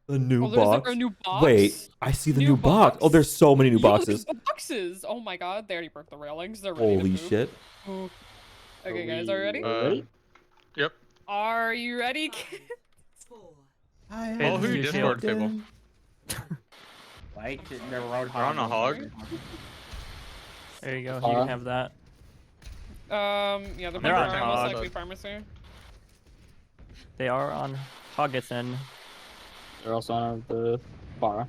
The new Oh, there's box. like a new box. Wait, I see the New new box. Oh, box. there's so many new Yo, boxes. there's boxes. Oh my god, they already broke the railings. They're ready Holy to move. shit. Ooh. Okay, guys, are you ready? Ready? Yep. Are you ready, kids? Oh, who you Discord shield. table? Right? They're road They're on a hog. There you go. You can have that. Yeah, the They're on most hog. likely pharmacy. They are on Hoggethan. They're also on the bar.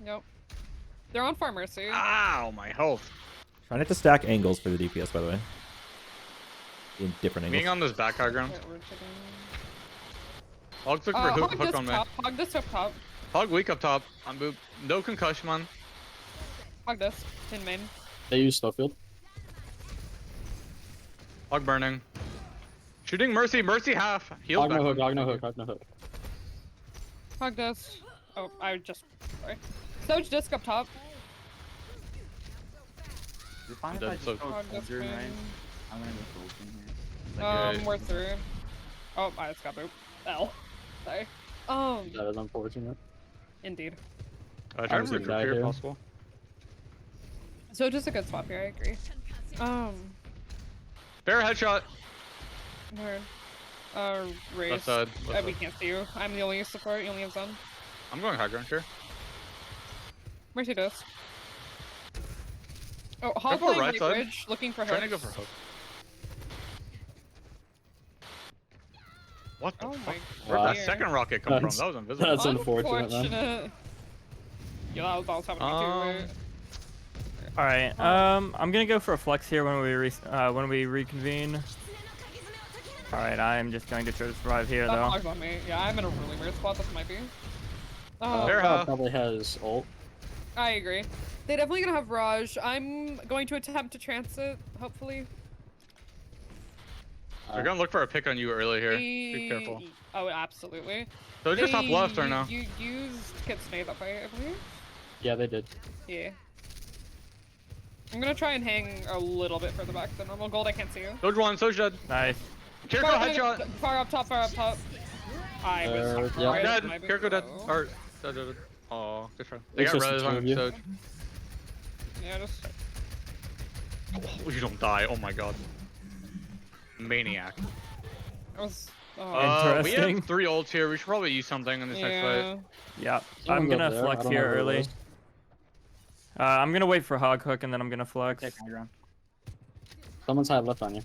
Yep. They're on pharmacy. Ow, my health. Try not to stack angles for the DPS, by the way. In different angles. Being on this back high ground. Wait, we're taking- Hog's looking for hog hook this on me. top. Hog this up top. Hog weak up top. On boop. No concussion, man. Hog this. In main. They use Snowfield. Hog burning. Shooting Mercy. Mercy half. Heal Hog back. no hook, hog no hook, hog no hook. Hog this. Oh, I just. Sorry. Snoge disc up top. Is it fine if Dead I just so- go Hog this soldier, right? main. I'm gonna go soldier here. We're through. Oh, I just got boop. L. Sorry. That is unfortunate. Indeed. Try and Obviously root died here if here. possible. So just a good swap here, I agree. Bear headshot. Word. Race. Left side. Left We side. can't see you. I'm the only support. You only have Zen. I'm going high ground here. Mercy does. Oh, for Hog playing right right side. bridge, looking for Trying to go hooks. for hook. What the Oh fuck? my Where'd that dear. second rocket come from? That's- That was invisible. That's unfortunate, man. Unfortunate. Yeah, that was happening too, right? All right. I'm gonna go for a flex here when we reconvene. All right. I'm just going to try to survive here That though. Hog's on me. Yeah, I'm in a really weird spot. This might be. Fair Cloud enough. probably has ult. I agree. They're definitely gonna have Raj. I'm going to attempt to transit, hopefully. They're gonna look for a pick on you early here. Be careful. Oh, absolutely. So just top left or no? You used Kitsune that fight, I believe. Yeah, they did. Yeah. I'm gonna try and hang a little bit further back than normal. Gold, I can't see you. Doge one, Soja dead. Nice. Kiriko headshot. Far up top, far up top. I was Yeah. right Dead. at my Kiriko dead. low. Or dead. Oh, good try. They It's got just the res two on of him, you. so Yeah, just. oh, you don't die. Oh my god. Maniac. I was. We Interesting. have 3 ults here. We should probably use something in this next fight. Yep. I'm Someone's up gonna there. I flex don't here know who it early. is. I'm gonna wait for hog hook and then I'm gonna flex. Take high ground. Someone's high left on you.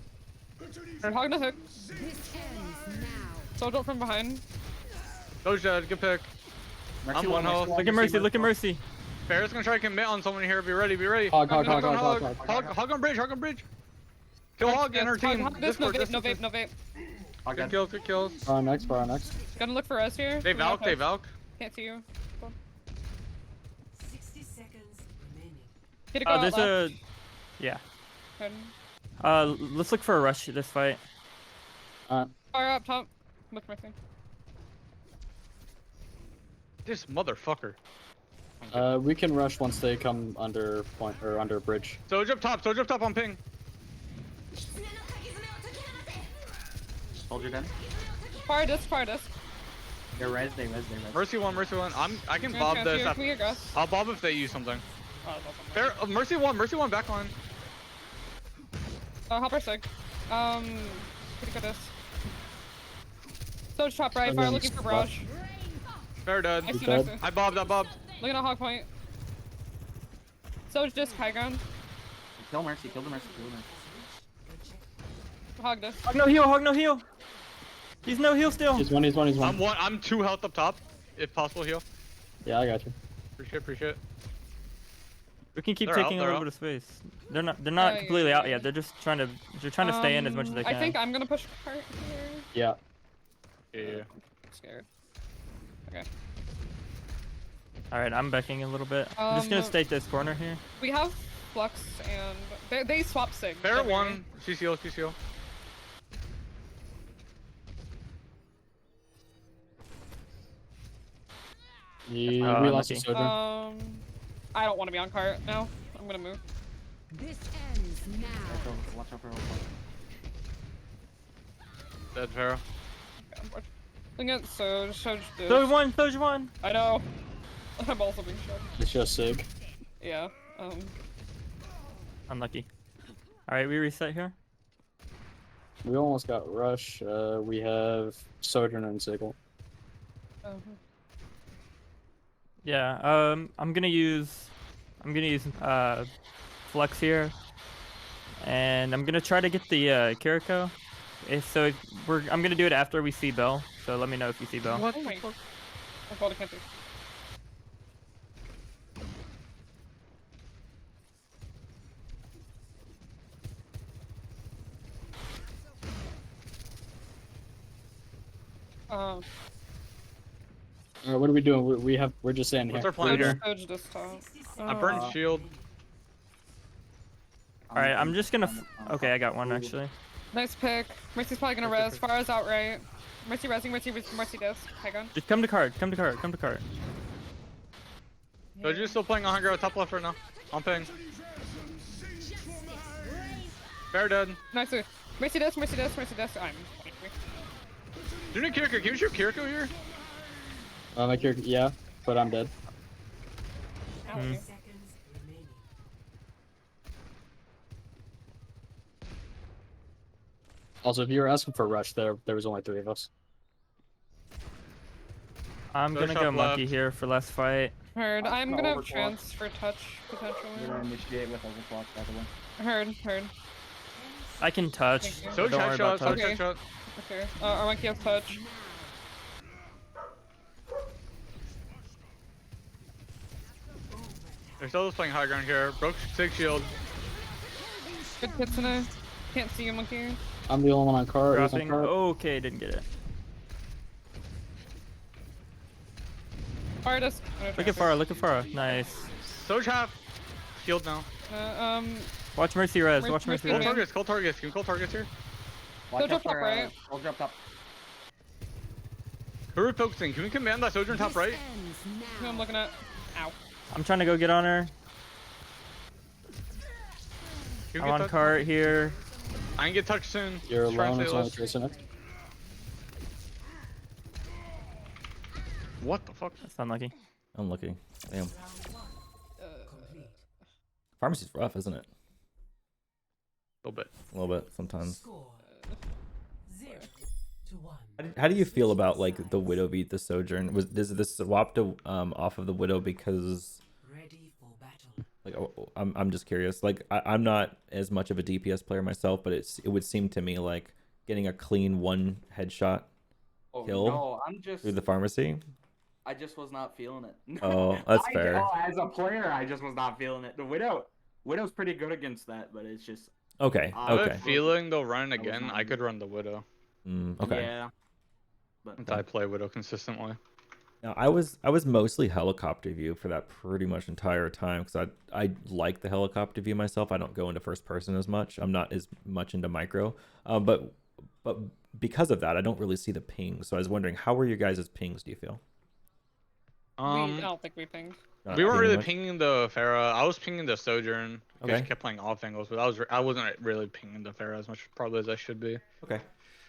Hog no hook. Soldier from behind. Doge dead. Good pick. Mercy I'm one health. Look at Mercy. Look at Mercy. Bear's gonna try to commit on someone here. Be ready. Be ready. Hog, hog, Hog hog, on hog, hog. hog, Hog on bridge. Hog on bridge. Kill hog and her team. Hog, no Discord. vape, no Discord. vape, no vape. Hog Good dead. kills. Good kills. Far on next, far on next. Gonna look for us here. They We have valk. They hooks. valk. Can't see you. 60 seconds remaining. Hit a go out There's left. yeah. Good. Let's look for a rush this fight. Fire up top. Look my thing. This motherfucker. We can rush once they come under point or under bridge. Soja up top. Soja up top on ping. Soldier dead. Fire disc, fire disc. They're res. They res. Mercy one. Mercy one. I can bob this. Can we aggress? I'll bob if they use something. Oh, that's awesome. Fair. Mercy one. Mercy one. Backline. Hopper sig. Pretty good disc. Soldier top right. And Fire then looking for spot. Barrage. Fair dead. I see, dead. I see. I bobbed. I bobbed. Looking at hog point. Soldier disc, high ground. Kill Mercy. Kill the Mercy. Kill the Mercy. Hog disc. Hog no heal. Hog no heal. He's no heal still. He's one, he's one, he's one. I'm 2 health up top. If possible, heal. Yeah, I got you. Appreciate it. We can keep They're out, taking a they're little out. bit of space. They're not Yeah, completely yeah, out yet. They're just trying to stay in as much as they can. I think I'm gonna push cart here. Yeah. Yeah. I'm scared. Okay. All right, I'm backing a little bit. I'm just gonna stake this corner here. We have Flux and they swap sig. Fair don't worry. one. CCO. CCO. We Oh, lost a unlucky. soldier. I don't want to be on cart now. I'm gonna move. This ends now. Watch out for ult. Dead Pharaoh. Okay, I'm bored. Looking at Soj this. Soldier one. I know. I'm also being shot. It's just Sig. Yeah. Unlucky. All right, we reset here. We almost got rush. We have Sojourner and Sigil. Yeah. I'm gonna use flex here, and I'm gonna try to get the Kiriko. I'm gonna do it after we see Bell. So let me know if you see Bell. Oh my god. I thought I can't do. What are we doing? We're just saying What's here. our plan here? Soj this top. I burned shield. All right, I'm just gonna. Okay, I got one actually. Nice pick. Mercy's probably gonna res. Farah's out right. Mercy resing. Mercy disc. High gun. Just come to card. Come to card. Come to card. Doge still playing on high ground top left right now. On ping. Fair dead. Nice. Mercy disc. I'm. Do you need Kiriko? Can you shoot Kiriko here? My character, yeah, but I'm dead. Ow. Hmm. Seconds remaining. Also, if you were asking for rush, there was only 3 of us. I'm Go gonna shop go monkey left. here for last fight. Heard. I'm No, gonna have overclock. transfer touch I'm potentially. gonna initiate with overclock, by the way. Heard. I can touch. Thank you. but So don't worry about shot, so touch. Okay. shot. Okay. Our monkey has touch. They're still just playing high ground here. Broke Sig shield. Good Kitsune. Can't see you, monkey. I'm the only one on cart. Who's on Dropping. cart? Okay, didn't get it. Artist. Look at Farah. Look at Farah. Nice. Soj half. Shield now. Watch Mercy res. Mercy- Watch Mercy Mercy Call res. res. targets. Call targets. Can we call targets here? Watch drop out for, top right. I'll drop top. Who are we focusing? Can we command that Sojourn top right? Ends Who I'm now. looking at? Ow. I'm trying to go get on her. Can we I'm get on touch? cart here. I can get touched soon. You're Just try and alone. stay It's only less. Tracer next. What the fuck? That's unlucky. Unlucky. Damn. Complete. Pharmacy's rough, isn't it? A little bit. A little bit sometimes. Score 0-1. How do you feel about like the Widow beat the Sojourn? Does this swap to off of the Widow because Ready for battle. like I'm just curious. Like I'm not as much of a DPS player myself, but it would seem to me like getting a clean one headshot Oh, Kill no, I'm just. through the pharmacy. I just was not feeling it. Oh, that's fair. As a player, I just was not feeling it. The Widow's pretty good against that, but it's just. Okay. I I have Okay. a feeling they'll run That was again. I mine. could run the Widow. Okay. Yeah. But Since I play Widow consistently. Now, I was mostly helicopter view for that pretty much entire time because I like the helicopter view myself. I don't go into first person as much. I'm not as much into micro, but because of that, I don't really see the pings. So I was wondering, how were your guys' pings? Do you feel? I don't think we pinged. Not We weren't pinging really much? pinging the Pharah. I was pinging the Sojourn. Because Okay. she kept playing off angles, but I wasn't really pinging the Pharah as much probably as I should be. Okay.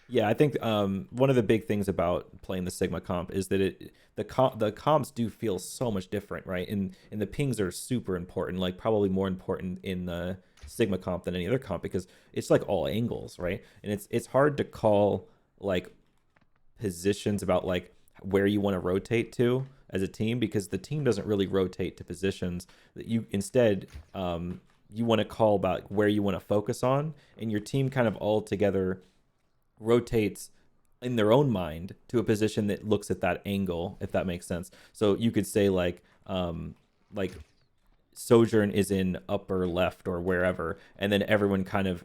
Yeah, I think one of the big things about playing the Sigma comp is that the comps do feel so much different, right? And the pings are super important, like probably more important in the Sigma comp than any other comp because it's like all angles, right? And it's hard to call like positions about like where you want to rotate to as a team because the team doesn't really rotate to positions that you instead you want to call about where you want to focus on, and your team kind of all together rotates in their own mind to a position that looks at that angle, if that makes sense. So you could say like Sojourn is in upper left or wherever, and then everyone kind of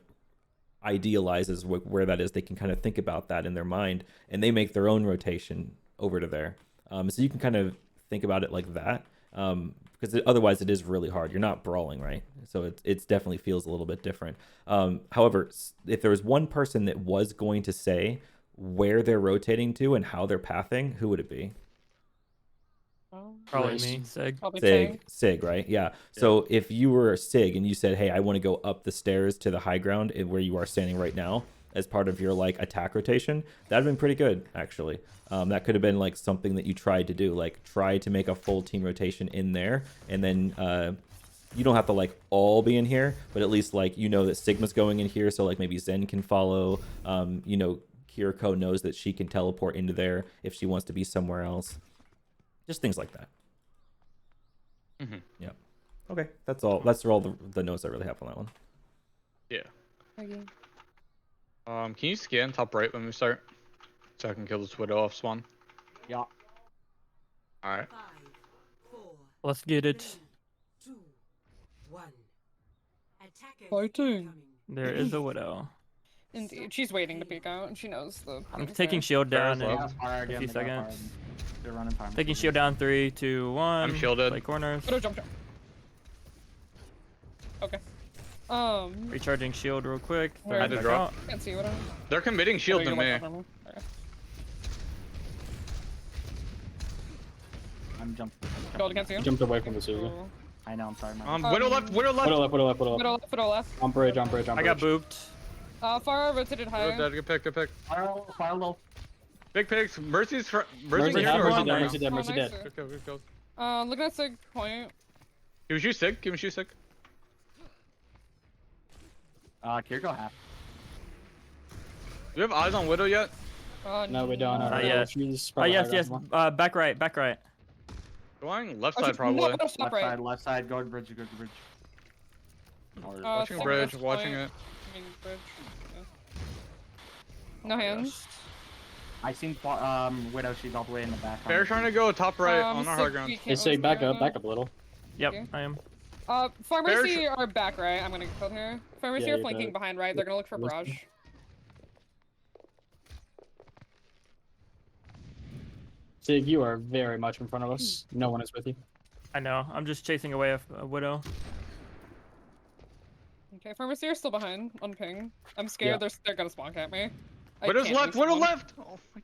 idealizes where that is. They can kind of think about that in their mind, and they make their own rotation over to there. So you can kind of think about it like that, because otherwise it is really hard. You're not brawling, right? So it definitely feels a little bit different. However, if there was one person that was going to say where they're rotating to and how they're pathing, who would it be? Probably Race. me, Sig. Probably Sig, right? Yeah. So if you were Sig and you said, "Hey, I want to go up the stairs to the high ground where you are standing right now," as part of your like attack rotation, that'd been pretty good actually. That could have been like something that you tried to do, like try to make a full team rotation in there, and then you don't have to like all be in here, but at least like you know that Sigma's going in here, so like maybe Zen can follow. Kiriko knows that she can teleport into there if she wants to be somewhere else. Just things like that. Mm-hmm. Yeah. Okay, that's all. That's all the notes I really have on that one. Yeah. Okay. Can you scan top right when we start? So I can kill this Widow off spawn. yeah. Alright. 5, 4, Let's get it. 3, 2, 1. Attackers Fighting. incoming. There is a widow. Indeed. She's waiting to peek out, and she knows the. I'm things taking there. shield down Farah's in low. Fire a again, few they got fire seconds. again. They're running time. Taking shield down 3, 2, 1. I'm shielded. Play corners. Widow jump. Okay. Recharging shield real quick. Where throw is it it? back Drop. out. Can't see what I'm. They're committing shield to me. I'm jumping. Gold against you. Jumped away from the Suga. Cool. I know, I'm sorry. Man. Widow left, Widow left. Widow left, Widow left, Widow left. Widow left, Widow left. On bridge, on bridge, on I bridge. got booped. Farah rotated Widow higher. dead, good pick, good pick. Fire low. Big pigs. Mercy's for Mercy here. dead, or Mercy something? dead, Mercy dead, Oh, Mercy nice. dead. Go, go, go. Look at Sig point. Give me you sick. Give me you sick. Kiriko half. Do we have eyes on Widow yet? No, we don't. Not yet. She's Oh probably yes, high yes. ground Back right, back right. Going left Oh, side she's probably. no, stop right. Left side, go to bridge, go to bridge. Or, Watching Sig bridge, this watching point. it. I mean, bridge. Yeah. No hands. I seen Widow, she's all the way in the back. Bear trying to go top right on our high Sig, ground. we Hey, can't say lose back there up, now. back up a little. Yep, Okay. I am. Pharmacy are back right. I'm gonna get killed here. Pharmacy Yeah, are you flanking better. behind right. They're gonna look for Listen. barrage. Sig, you are very much in front of us. No one is with you. I know. I'm just chasing away a Widow. Okay, Pharmacy are still behind on ping. I'm scared they're gonna spawn at me. I Widow's can't left. respawn. Widow left. Oh my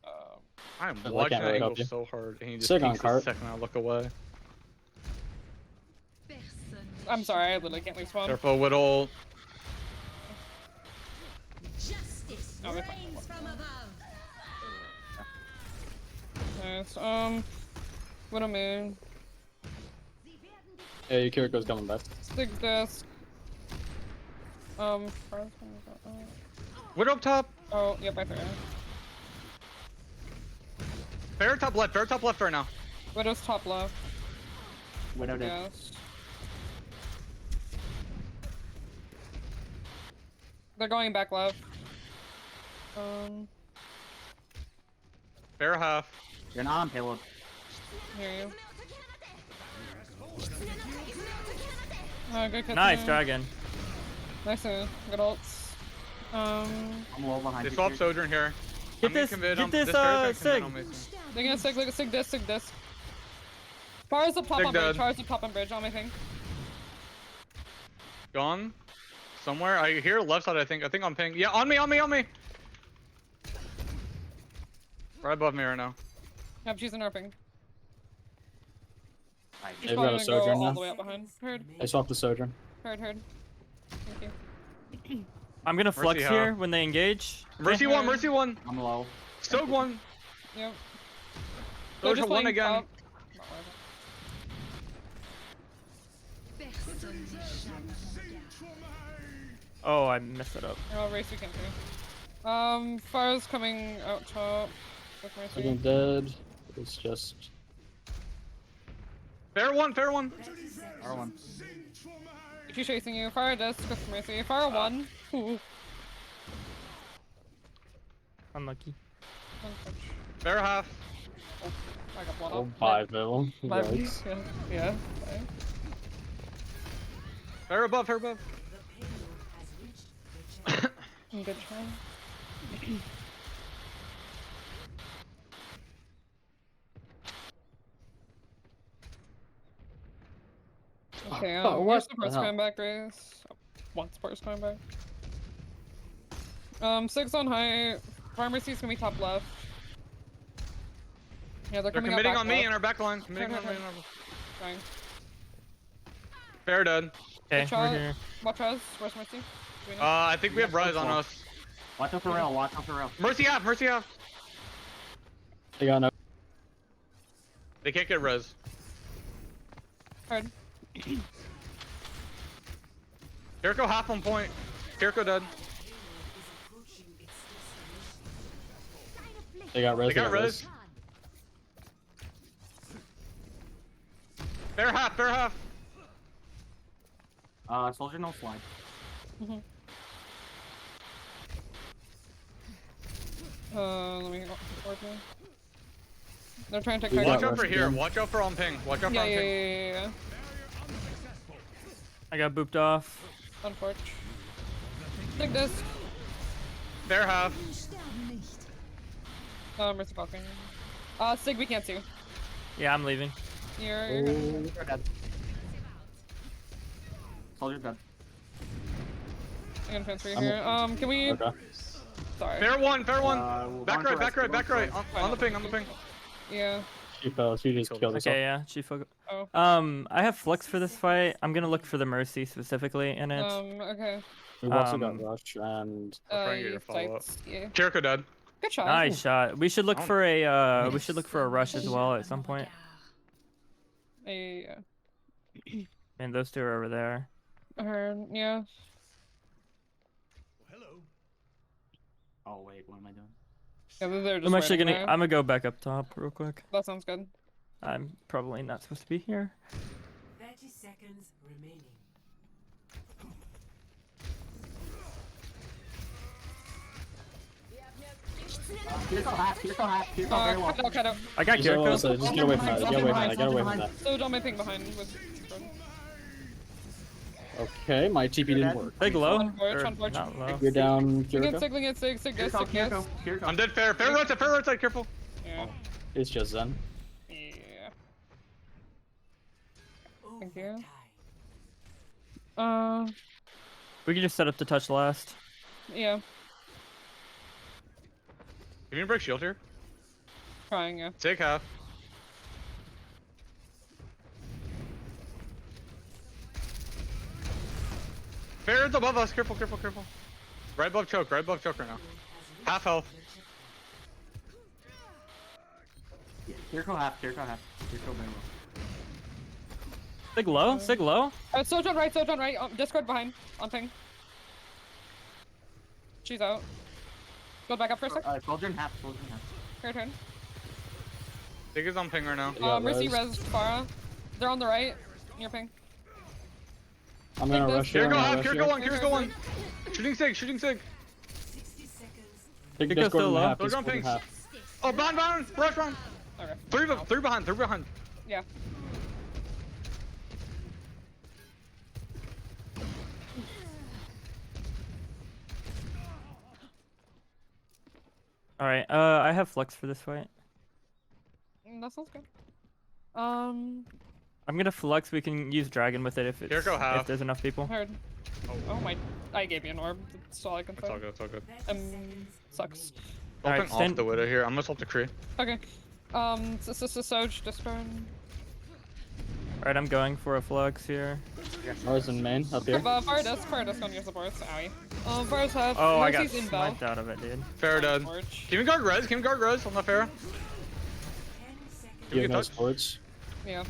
Um, god. I am I watching can't that really angle help you. so hard, and he just Sig on peeks the cart. second I look away. I'm sorry, I literally can't leave spawn. Careful, Widow. Justice Oh, we're fine. reigns from above. Nice. Widow moon. Hey, Kiriko's coming back. Stick disc. Widow up top. Oh, yep, I forgot. Bear top left. Bear top left right now. Widow's top left. Widow did. Yes. They're going back left. Bear half. You're not on payload. Hear you. Good catch. Nice dragon. Nice move. Good ults. I'm low behind They you. swapped Kiriko. Sojourn here. Get I'm gonna this- commit get on- this, Bear's gonna Sig. commit on me soon. They're gonna sig this. Bars up top Sig on bridge. dead. Bars up top on bridge on my thing. Gone. Somewhere. I hear left side, I think. I think I'm ping. Yeah, on me. Right above me right now. Yep, she's in our ping. She's They've probably got a gonna go Sojourn all now. the way up behind. Heard. I swapped the Sojourn. Thank you. I'm gonna flex Mercy here half. when they engage. Mercy Okay. one. Mercy one. I'm low. Soak one. Yep. They're Sojourn just one playing again. top. Not worth Oh, I messed it up. it. Oh, race we can't do. Fire's coming out top. With Mercy. Sojourn dead. It's just. Fair one. R1. She's chasing you. Fire disc with Mercy. Fire one. Ooh. Unlucky. Fair half. I got one Oh, up. 5 mil. Five. Yikes. Yeah. Okay. Fair above. The payload has reached the channel. Good try. Okay, Oh, what where's the the first hell? coming back, Grace? One support's coming back. 6 on height. Pharmacy's gonna be top left. Yeah, they're They're coming committing out back on me left. in our back line. Committing Turn, on me. turn, in our- Fine. Fair dead. Okay, Good shot. we're here. Watch us. Where's Mercy? Do we know? I think we have Rise on us. Watch out for rail, watch out for rail. Mercy half. They got no. They can't get res. Heard. Jericho half on point. Jericho dead. Approaching its destination. They got res. They got res. Fair half. Soldier no slide. Let me go forward me. They're trying to take We high Watch got out for res here. again. Watch out for on ping. Watch out for Yeah, on yeah, ping. yeah. I got booped off. Unfortunate. Take this. Fair half. Mercy Falcon. Sig, we can't see. Yeah, I'm leaving. You're Oh, You're dead. Soldier dead. I'm gonna transfer you I'm- here. Can we? okay. Sorry. Fair one. Back Back right. On the ping. Yeah. She fell. She just killed herself. Okay, yeah, she focused. Oh. I have flex for this fight. I'm gonna look for the Mercy specifically in it. Okay. We've also got Um, rush and I'll try and get your you follow-up. fights, yeah. Jericho dead. Good shot. Nice shot. We should look Oh. for a we should look for a rush as well at some point. Yeah. And those two are over there. Yeah. Oh wait, what am I doing? Yeah, they're just I'm actually waiting gonna there. I'm gonna go back up top real quick. That sounds good. I'm probably not supposed to be here. 30 seconds remaining. Here's all half. Here's all half. Here's all very well. Cut out. I got just Kirko. get away from that. Get away from that. Get away from that. So don't make ping behind with. Okay, my TP didn't work. Big low. Unfortunate, Or unfortunate. not low. You're down, Sig it, Kiriko. sig, Here's all Kiriko. Kiriko. I'm dead. Fair right side, careful. Yeah. It's just Zen. Yeah. Thank you. Overtime. We can just set up the touch last. Yeah. Can you break shield here? Trying, yeah. Take half. Fair's above us. Careful. Right above choke right now. Half health. Yeah, Kiriko half. Kiriko half. Kiriko very well. Sig low. Sig low. Sojourn right. Discord behind. On ping. She's out. Go back up for a sec. Soldier half. Her turn. Dig is on ping right now. Yeah, Mercy, res. res, Farah. They're on the right. Near ping. I'm gonna Take rush this. you. Here I'm go gonna half. rush Here you. go one. Here's go one. Shooting sig. 60 seconds. Take Kiriko's Discord still in low. half. They're going Discord in ping. half. Oh, bound. Rush. Okay. Three behind. Yeah. All right. I have flex for this fight. That sounds good. I'm gonna flex. We can use dragon with it if it's Kiriko half. if there's enough people. Heard. Oh my. I gave you an orb. That's all I can It's all say. good. It's all good. Sucks. Alright, Helping off stand- the widow here. I'm gonna help the Kree. Okay. Soj, Discord. All right. I'm going for a flex here. Mars in main, up here. Fire disc on your supports. Owie. Fire's half. Oh, I got Mercy's in Bell. sniped out of it, dude. Fair dead. Torch. Can we guard res? On the fair? You have no touch? sports. Yeah.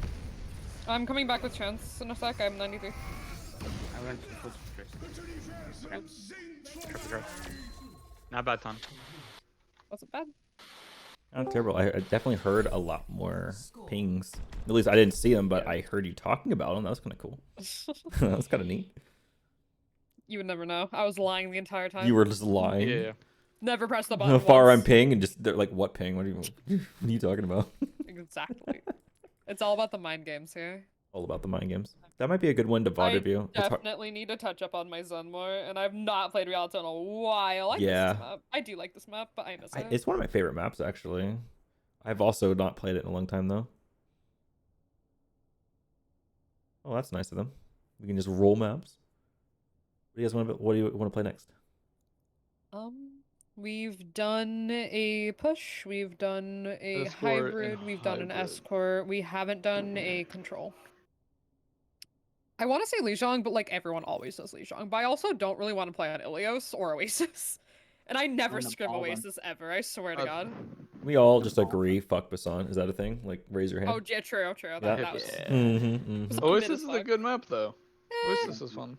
I'm coming back with chance in a sec. I'm 93. I went to push. Careful. Not bad time. Wasn't bad. Not terrible. I definitely heard a lot more pings. At least I didn't see them, but I heard you talking about them. That was kind of cool. That was kind of neat. You would never know. I was lying the entire time. You were just lying. Yeah. Never pressed the button. How far I'm once. ping and just they're like, what ping? What are you talking about? Exactly. It's all about the mind games here. All about the mind games. That might be a good one to VOD I review. It's hard. definitely need to touch up on my Zen more, and I've not played Rialto in a while. I miss Yeah. this map. I do like this map, but I miss it. It's one of my favorite maps actually. I've also not played it in a long time though. Oh, that's nice of them. We can just roll maps. What do you guys want to? What do you want to play next? We've done a push, we've done a Escort and hybrid, we've done an hybrid. escort, we haven't done a control. I want to say Lijiang, but like everyone always does Lijiang. But I also don't really want to play on Ilios or Oasis. And I never On the scrim ball one. Oasis ever, I swear to God. We all just agree. Fuck Basan. Is that a thing? Like raise your hand. Oh, yeah, true. Yeah. That was... Yeah. Mm-hmm, was Oasis mid is as a fuck. good map though. Eh, Oasis is fun.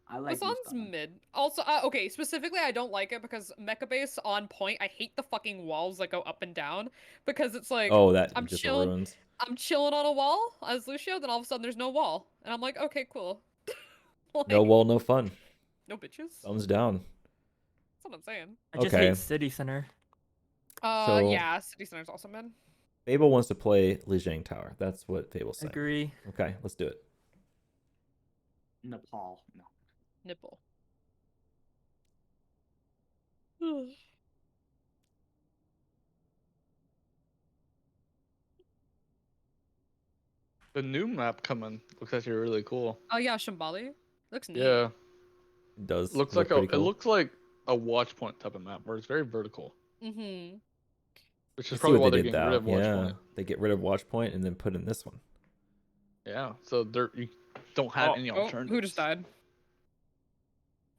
I like This one's mid. Also, okay, specifically, I don't like it because mecha base on point. I hate the fucking walls that go up and down because it's like Oh, that I'm just chilling. ruins. I'm chilling on a wall as Lucio, then all of a sudden there's no wall, and I'm like, okay, cool. Like, No wall, no fun. no bitches. Thumbs down. That's what I'm saying. I just Okay. hate City Center. So- Yeah, City Center's also mid. Fable wants to play Lijiang Tower. That's what Fable's saying. Agree. Okay, let's do it. Nepal. No. Nipple. The new map coming looks actually really cool. Oh yeah, Shambali. Looks neat. Yeah, It does. looks look like pretty it cool. looks like a watch point type of map where it's very vertical, Mm-hmm. which I is see probably why what they're they did getting rid of watch yeah, point. they get rid of watch point and then put in this one. Yeah, so you don't have any Oh, alternatives. who just died?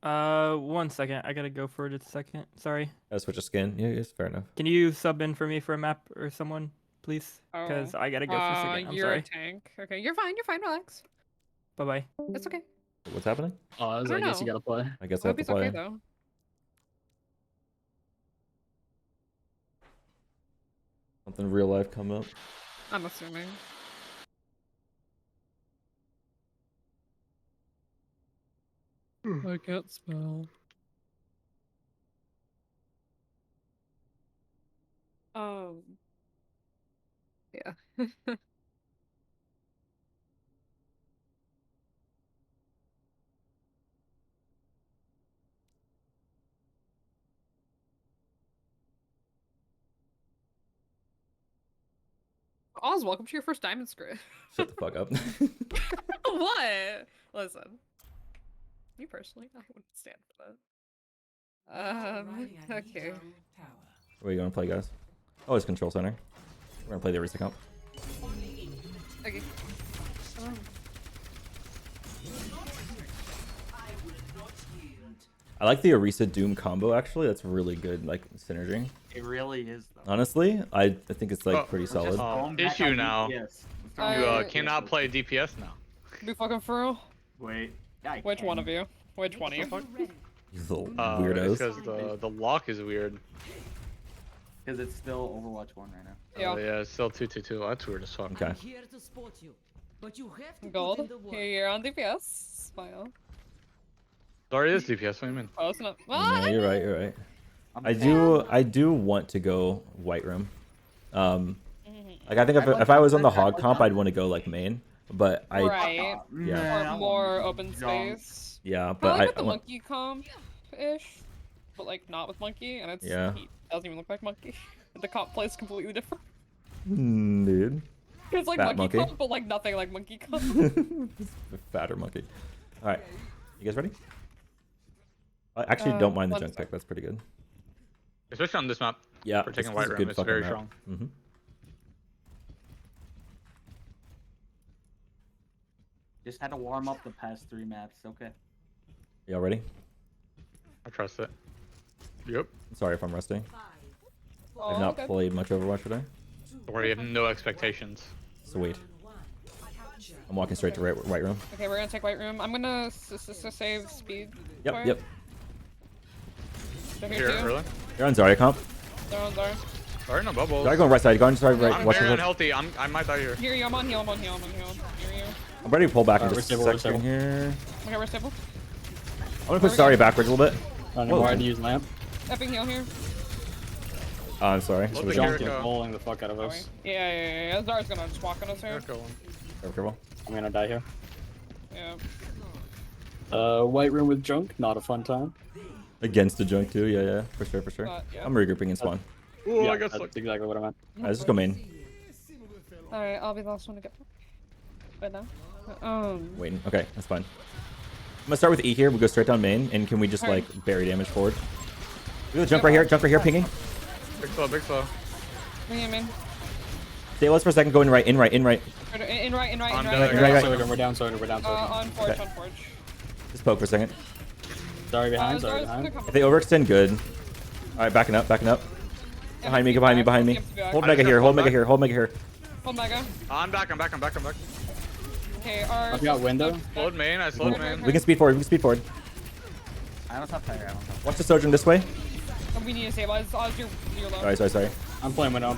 1 second. I gotta go for it a second. Sorry. Gotta switch a skin. Yeah, it's fair enough. Can you sub in for me for a map or someone, please? Because Oh. I gotta go for a second. I'm You're sorry. a tank. Okay, you're fine. You're fine. Relax. Bye bye. It's okay. What's happening? Oh, don't I guess you know. gotta play. I guess I I have hope to he's play. okay though. Something real life come up. I'm assuming. I can't spell. Yeah. Oz, welcome to your first diamond scrim. Shut the fuck up. What? Listen. Me personally, I wouldn't stand for that. Okay. Where are you gonna play, guys? Oh, it's control center. We're gonna play the Arisa comp. Okay. I like the Arisa Doom combo actually. That's really good, like synergy. It really is though. Honestly, I think it's like Oh, pretty Just solid. going back issue on now. DPS. You Uh, cannot play DPS now. Be fucking for real? Wait. I Which one can. of you? Which one of you? You little It's weirdos. because the lock is weird. Because it's still Overwatch 1 right now. Yeah. Yeah, it's still 222. That's weird as fuck. Okay. Here to support you, but you have to Gold. put in the work. Here you're on DPS. Smile. Sorry, it is DPS. What do you mean? Close enough. Yeah, you're right. You're right. I'm I do want to go white room. Like I think if I was on the hog comp, I'd want to go like main, but I Right. Yeah. Or more open space. yeah, but Probably with I the want, monkey comp ish. But like not with monkey, and it's Yeah. he doesn't even look like monkey. The comp plays completely different. dude, It's like Fat monkey monkey. comp, but like nothing like monkey comp. fatter monkey. All right, you guys ready? I actually don't mind the 1 junk sec. pick. That's pretty good. Especially on this map. Yeah, For taking this white is a room, good it's fucking very map. strong. Mm-hmm. Just had to warm up the past 3 maps. Okay. Y'all ready? I trust it. Yep. Sorry if I'm rusty. Oh, I've not okay. played much Overwatch today. Don't worry, you have no expectations. Sweet. I'm walking straight to white room. Okay, we're gonna take white room. I'm gonna save speed. for Yep, it. yep. They're Here, here too. early. You're on Zarya comp. They're on Zarya. Sorry, no bubbles. Zarya going right side. Going sorry right. I'm Watch very your. unhealthy. I might die here. Here, you. I'm on heal. I'm on heal. I'm on heal. Here, you. I'm ready to pull back in We're just a stable, we're second stable. here. Okay, we're stable. I'm gonna push Zarya backwards a little bit. I don't know Whoa. why to use lamp. Epping heal here. Oh, I'm sorry. Look So at we Jericho. don't- Junk is bowling the fuck out of us. Yeah. Zarya's gonna just walk on us here. Jericho one. Careful. I'm gonna die here. Yeah. White room with junk, not a fun time. Against the junk too. Yeah, for sure. Yeah. I'm regrouping in spawn. Ooh, yeah, I got that's stuck. exactly what I meant. Alright, let's just go main. Alright, I'll be the last one to get right now. Waiting. Okay, that's fine. I'm gonna start with E here. We go straight down main, and can we just Alright. like bury damage forward? We go jump right here. Jump right here. Pinging. Big slow, big slow. Bring him in. Stay low for a second. Go in right. In right. In right. I'm We're Right, down right. Soda, we're down Soda, we're down Soda. On Forge, Okay. on Forge. Just poke for a second. Sorry behind, sorry Zarya's gonna behind. come. If they overextend, good. All right, backing up. Behind me. Behind me. Hold I Mega just here. got Hold pulled Mega here. Hold Mega here. Hold Mega. I'm back. Okay, our... I've got window. Slowed main, I slowed main. We can speed forward. I don't have fire. I don't have Watch the Sojourn this way. We need to stabilize. Oz, you're low. Sorry. I'm playing window.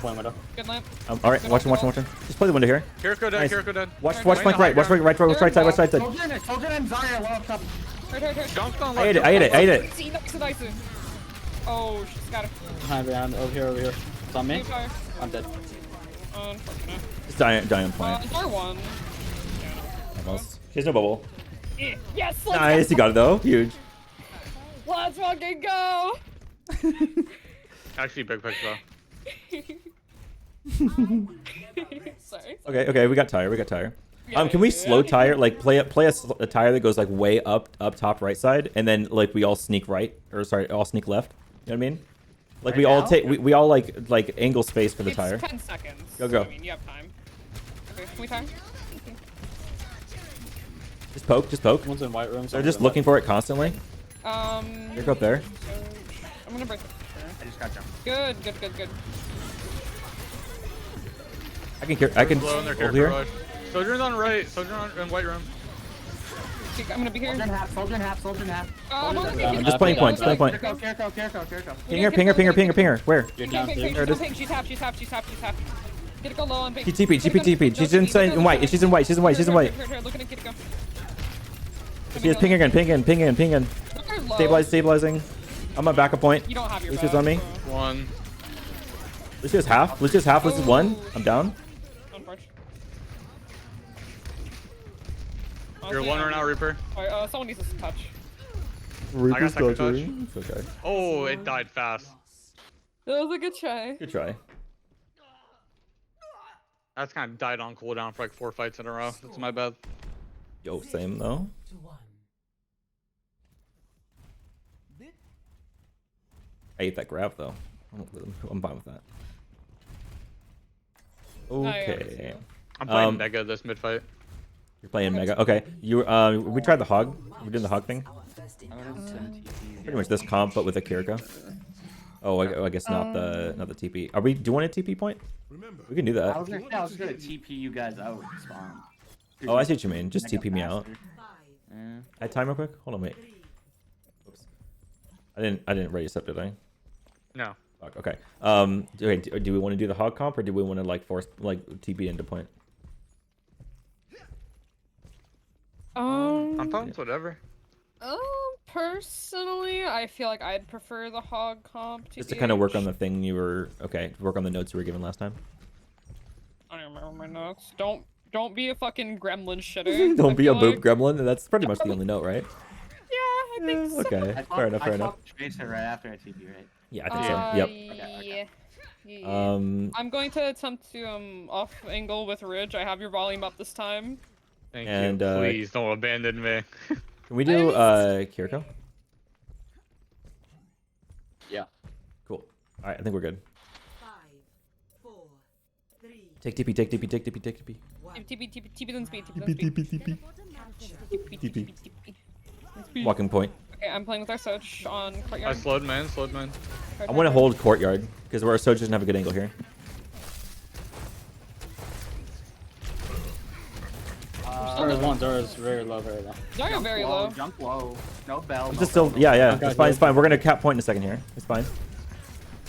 Good lamp. All right, watch him. Just play the window here. Jericho dead, Nice. Jericho dead. Watch Right, flank right, right. Watch right, right side. Soldier and Zarya low up top. Hurt. Junk's on I ate it. See, nice. Oh, she's got it. Behind, over here. It's on me. Fire. I'm dead. Unfortunate. Just die on point. It's R1. Almost. He has no bubble. Yes, let's Nice, you got it though. Huge. Let's fucking go! Actually, big pick though. Sorry. Okay, we got tire. Can we slow tire? Like play a tire that goes like way up top right side, and then like we all sneak right, or sorry, all sneak left. You know what I mean? Like Right we all now? take we all like angle space for the It's tire. 10 seconds. Go. So, I mean, you have time. Okay, can we tire? Just poke. One's in white room. They're just looking for it constantly. You're up there. I'm gonna break it. I just got jumped. Good. I can Blow in their hold character here. rush. Sojourn's on right. Sojourn in white room. I'm gonna be here. Soldier in half. I'm on the I'm Just playing point. Just playing point. Kiriko. Ping her. Where? You're down two. There it is. She's half. Get it go low on pink. She TP. She's in white. She's in white. Looking at Kitty She is ping again. Stabilizing. I'm on backup point. You don't have your Lucia's back, on me. so- One. Lucia's half. Lucia's 1. I'm down. Unfortunate. You're one right now, Reaper. Alright, someone needs to touch. Reaper's second touch. It's okay. Oh, it died fast. That was a good try. Good try. That's kind of died on cooldown for like 4 fights in a row. That's my bad. Yo, same though. I ate that grab though. I'm fine with that. Okay. I'm playing Mega this mid fight. You're playing Mega. Okay. We tried the hog. We're doing the hog thing. Pretty much this comp, but with a Kiriko. Oh, I guess not the TP. Are we doing a TP point? We can do that. I was just gonna TP you guys out spawn. Oh, I see what you mean. Just TP me out. Yeah. I time real quick. Hold on, wait. Oops. I didn't raise up, did I? No. Fuck, okay. Do we want to do the hog comp or do we want to like force like TP into point? I'm fine with whatever. Personally, I feel like I'd prefer the hog comp. Just to kind of work on the thing you were work on the notes you were given last time. I don't remember my notes. Don't be a fucking gremlin shitter. Don't I be a feel boop like. gremlin. That's pretty much the only note, right? Yeah, I think so. Okay. Fair enough. I talked to Tracer right after I TP, right? Yeah, I think so. Yep. Okay. Yeah. I'm going to attempt to off angle with Ridge. I have your volume up this time. Thank And, you. Please don't abandon me. Can we do Kiriko? Yeah. Cool. All right, I think we're good. 5, 4, 3, Take TP. TP then speed. TP. Walking point. Okay, I'm playing with our Soch on I courtyard. slowed man. I want to hold courtyard because our Soch doesn't have a good angle here. Dora's very low right now. Zarya very low. Jump low. No bell. I'm no just still, bell. yeah. Okay, It's fine. good. It's fine. We're gonna cap point in a second here. It's fine.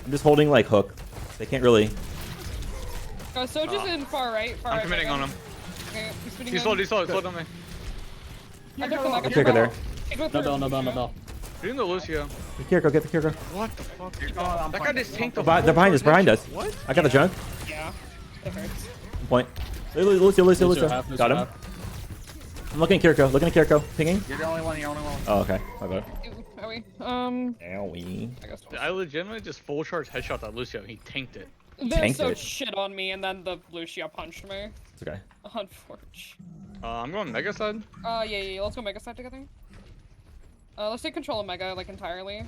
I'm just holding like hook. They can't really. Soch is in far right. I'm committing on him. Okay, he's speeding He's in. slowed on me. I took the Mega Kiriko there. He's with No her. bell. Doing the Lucio. Get the Kiriko. What the fuck? You're going on That guy point. just tanked the They're behind us. What? I got the junk. Yeah, it hurts. Point. Lucio. half, Got him. half. I'm looking at Kiriko. Pinging. You're the only one. Oh, okay. My bad. Are we? Owie. I guess. I legitimately just full charge headshot that Lucio. He tanked it. Then tanked Soch it. shit on me, and then the Lucia punched me. It's okay. Unfortunate. I'm going Mega side. Yeah. Let's go Mega side together. Let's take control of Mega like entirely.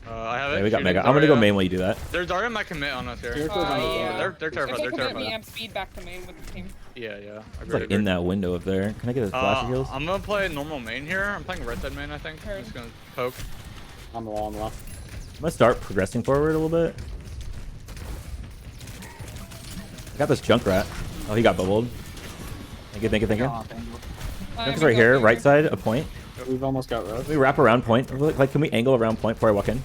I have it. Okay, we got Shooting Mega. I'm gonna go Zarya. main while you do that. There's Zarya might commit on us here. Kiriko's on the Yeah. floor. They're terrified. If They're they commit me, terrified. I'm speed back to main with the team. Yeah. It's like in that window up there. Can I get a flash of heals? I'm gonna play normal main here. I'm playing red side main, I think. I'm Heard. just gonna poke. I'm low. I'm gonna start progressing forward a little bit. I got this Junkrat. Oh, he got bubbled. Thank you. Junkrat's right here, right side, a point. We've almost got Rush. Can we wrap around point? Like, can we angle around point before I walk in?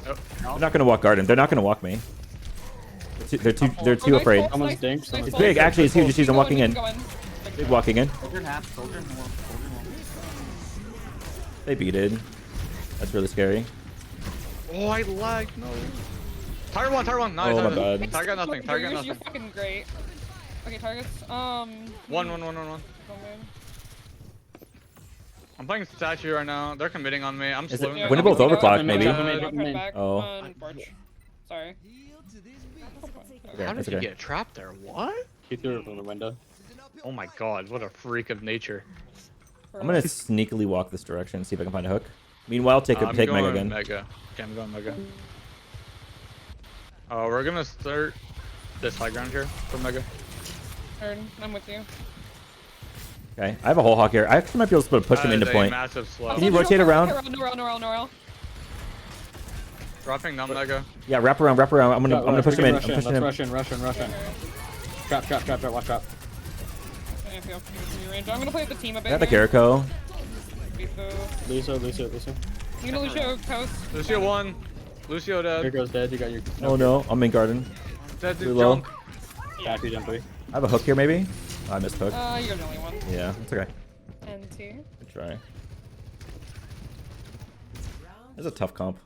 Oh. They're not gonna walk garden. They're not gonna walk me. They're too afraid. Someone's dinked, someone's It's big. Actually, it's huge. It's huge. I'm walking in. Go in. Big walking in. Soldier in half. Soldier in one. They beated. That's really scary. Oh, I lagged. No. Tire one. Nice. Oh, my bad. Tire got nothing. Tire got You're nothing. fucking great. Okay, targets. One. Go main. I'm playing statue right now. They're committing on me. I'm Is it slowing. winnable with overclock, maybe? Come back. Oh. Porch. Sorry. Okay, How did that's he okay. get trapped there? What? He threw it from the window. Oh my god, what a freak of nature. I'm gonna sneakily walk this direction and see if I can find a hook. Meanwhile, take I'm Mega going again. Mega. Okay, I'm going Mega. We're gonna start this high ground here for Mega. Heard. I'm with you. Okay, I have a whole hawk here. I actually might be able to push him That into is a point. Massive slow. Can you rotate around? No rail. Dropping non mega. Yeah, wrap around. I'm gonna push him in. I'm Let's pushing him. rush in. Trap. Watch trap. I'm gonna play with the team a bit. I got the here. Carrico. Lucio. You gonna Lucio coast? Lucio 1. Lucio Here dead. goes dead. You got your. Oh no, I'm in garden. Dead Too dude low. junk. Happy jump 3. I have a hook here maybe. Oh, I missed hook. You're the only one. Yeah, it's okay. NT. Good try. That's a tough comp.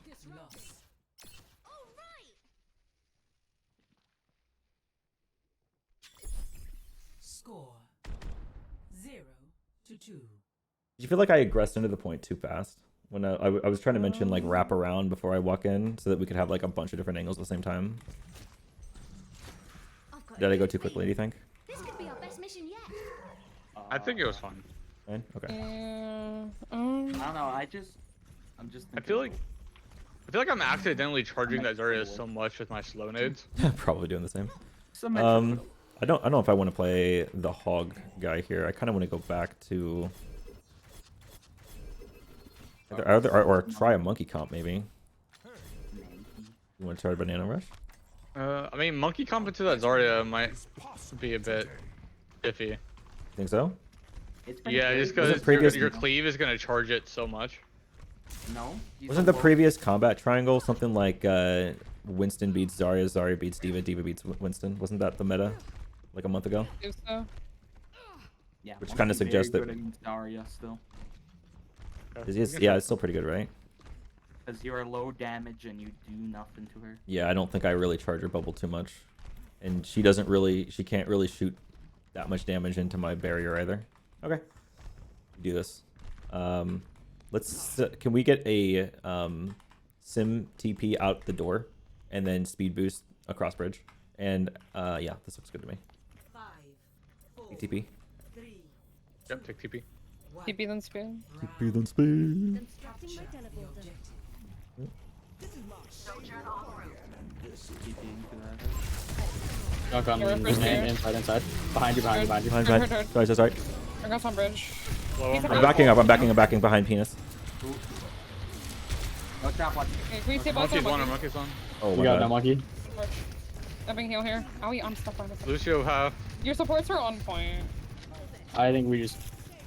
Score 0-2. Did you feel like I aggressed into the point too fast? When I was trying to mention like wrap around before I walk in so that we could have like a bunch of different angles at the same time. Did I go too quickly, do you think? This could be our best mission yet. I think it was fun. Fine? Okay. I don't know. I'm just. I feel like I'm accidentally charging that Zarya so much with my slow nades. Probably doing the same. Symmetrical. I don't know if I want to play the hog guy here. I kind of want to go back to or try a monkey comp maybe. You want to try a banana rush? I mean, monkey comp into that Zarya might be a bit iffy. Think so? It's been Yeah, good. just Was it because previous- your cleave is gonna charge it so much. No. he's Wasn't the low. previous combat triangle something like Winston beats Zarya, Zarya beats D.Va, D.Va beats Winston? Wasn't that the meta like a month ago? Do so. Yeah, which Monkey's kinda suggests very that- good against Zarya still, Yeah, it's still pretty good, right? because you're low damage and you do nothing to her. Yeah, I don't think I really charge her bubble too much, and she can't really shoot that much damage into my barrier either. Okay, do this. Can we get a sim TP out the door, and then speed boost across bridge? And yeah, this looks good to me. 5, 4, TP. 3, Yep, take TP. TP then speed. TP then speed. Constructing my teleporter. TP into that. Dunk on You're first there. inside. Behind you. Heard. Sorry. I got on bridge. Low on I'm I'm bridge. backing up behind penis. No trap watch. Okay, can we see both Monkey's of one or them? monkey's one. Oh You my got no god. monkey. I'm being heal here. Oh, yeah, I'm stuck on this. Lucio half. Your supports are on point. I think we just.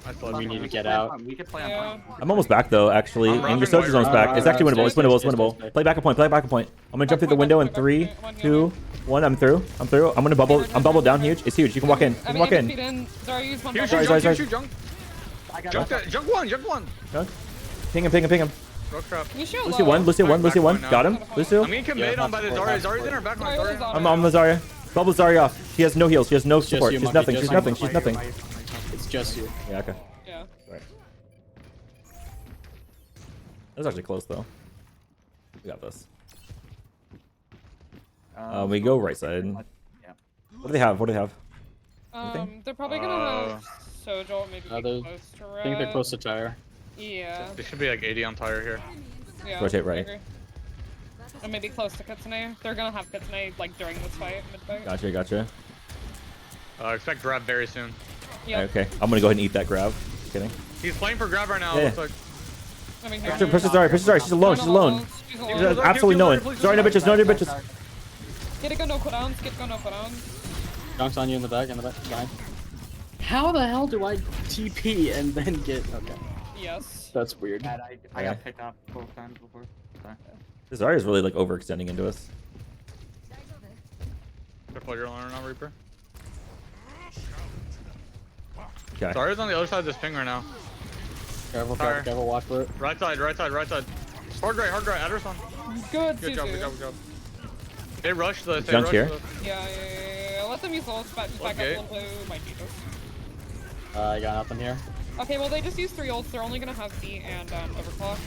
I still have We you. need to could get play on out. point. We could play Yeah. on point. I'm almost back though, actually. I'm And your rushing soldier's almost right, back. It's right, actually right. winnable. It's winnable. It's Stay, winnable. stay. Play back a point. I'm gonna jump through the window in 3, 2, 1. I'm through. I'm gonna bubble. I'm bubbled down huge. It's huge. You can walk in. You can walk in. Sorry, use one Huge bubble. Sorry. junk. I got Junk that. Junk one. Dunk. Ping him. Rock trap. Lucio Lucio low. 1. Lucio 1. Back Got him. point now. Lucio. I'm getting conveyed Yeah, on by the support, Zarya. not Zarya's in her back line. Zarya's Zarya. on. I'm the Zarya. Bubble Zarya off. She has no heals. She has no support. you, She's monkey, nothing. just She's like nothing. She's nothing. It's just you. Yeah, okay. Yeah. Right. That was actually close though. We got this. We go right side. Yeah. What do they have? They're probably gonna have Sojo maybe they're- close to I think they're red. close to tire. Yeah. They should be like 80 on tire here. Yeah. Rotate I right. agree. And maybe close to Kitsune. They're gonna have Kitsune like during this fight, mid fight. Gotcha. Expect grab very soon. Yeah. Okay, I'm gonna go ahead and eat that grab. Just kidding. He's playing for grab right now. Yeah. Looks like. I mean, Push the Zarya. She's alone. She's alone. She's She's alone. absolutely no one. Zarya, no bitches. No bitches. Get it, go no cooldowns. Get go no cooldowns. Dunk's on you in the back. Behind. How the hell do I TP and then get? Okay, Yes. that's weird. I got picked up both times before. Sorry. Zarya's really like overextending into us. Careful, you're alone now, Reaper. Okay. Zarya's on the other side of this ping right now. Careful, Tire. careful, watch for it. Right side. Hard right. Adders on. Good, Good job. Suzu. They rushed the. Junk here. Yeah. Let them use ult. Back Okay. up blue. My Jesus. I got nothing here. Okay, well they just used 3 ults. They're only gonna have beat and overclock.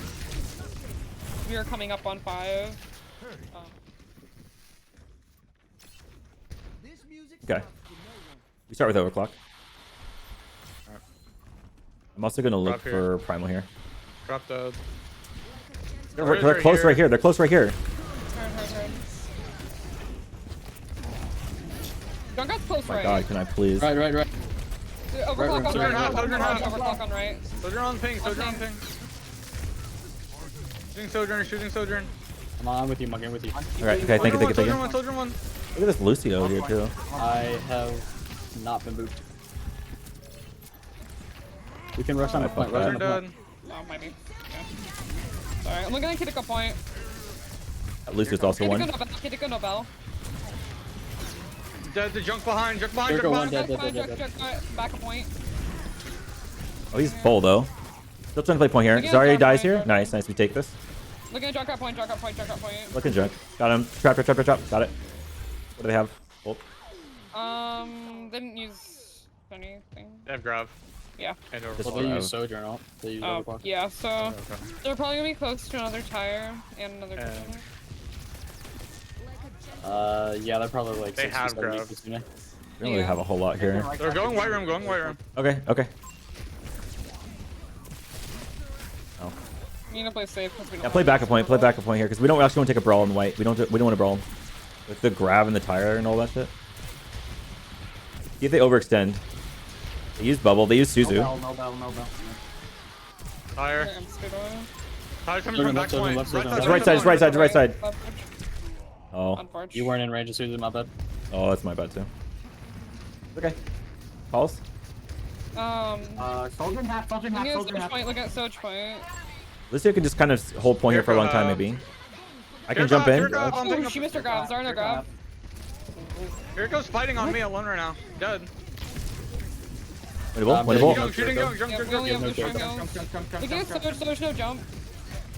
We are coming up on 5. Okay. We start with overclock. I'm also gonna look Drop here. for primal here. Drop the. They're close right here. They're close right here. Turn. Don't got close Oh my right. god, can I please? Right. Overclock on Sojourn right. half, Sojourn half. Overclock on right. Sojourn on ping, Sojourn on Okay. ping. Shooting Sojourn, shooting Sojourn. I'm with you, Mug. I'm with you. Okay, okay, thank you, thank you, thank Sojourn you. one, Sojourn one. Look at this Lucio here too. I have not been moved. We can rush on the point. Rush on They're the point. dead. Oh, might be. Yeah. Sorry, I'm looking at Kiriko point. Lucio's also one. Kiriko Nobel. Dead, the junk behind, junk behind, Kiriko junk one behind. dead, dead, dead. Back a point. Oh, he's full though. Still trying to play point here. Again, Zarya junk dies point, here. junk Nice, nice. We take this. Looking at junk at point, junk at point, junk at point. Looking junk. Got him. Trap, trap, trap, trap, trap. Got it. What do they have? Ult. Didn't use anything. They have grab. Yeah. And Just Well, overclock. they Wow. use Sojourn ult. They use Oh, overclock. yeah, so Okay. they're probably gonna be close to another tire and another And- Yeah, they're probably like They 60, have 70 grab. Kitsune. We don't really have a whole lot here. They're going white room, going white room. Okay, okay. Oh. You need to play safe because we don't Yeah, play back a point. Play back a point here because we don't actually want to take a brawl in white. We don't want to brawl with the grab and the tire and all that shit. See if they overextend. They use bubble. They use Suzu. No bell. Tire. Tire's coming from back Sojourn point. left, Sojourn It's right side. It's right side. It's right side. Oh, Unfortunately. You weren't in range of Suzu, my bad. oh, that's my bad too. Okay. Pulse. Soldier half, Look at Soch point, look at Soch point. Lucio can just kind of hold point here for a long time, maybe. I can jump in. Here goes, I'm taking Oh, she missed her grab. Zarya grab. Here goes fighting on me alone right now. Dead. Winnable. I'm Winnable. dead. Young, shooting young, jump, Yeah, jump, we only jump. have no the joke. triangle. Look at Soch, Soch, no jump.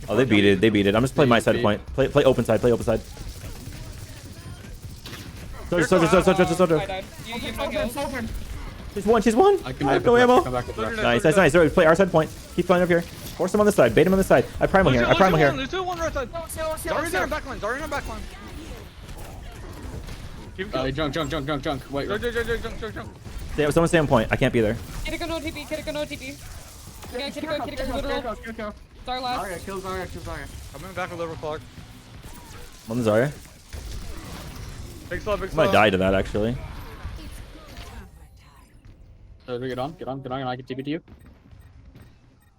Oh, they beat it. They beat it. I'm just playing my side Beat. point. Play open side. Play open side. Soldier. I died. You have no heals. She's one. I can I have back no with ammo. rush, come back with rush. Nice. Alright, play our side point. Keep playing up here. Force him on the side. Bait him on the side. I primal here. I primal here. Lucio one right side. Zarya's in our backline. Zarya's in our backline. Keep going. Junk. Wait, Jump. Someone stay on point. I can't be there. Kiriko no TP, Kiriko no TP. Yeah, Kiriko literal. Zarya last. Kill Zarya. Coming back with overclock. I'm on the Zarya. Big slow, big I might slow. die to that actually. get on, and I can TP to you.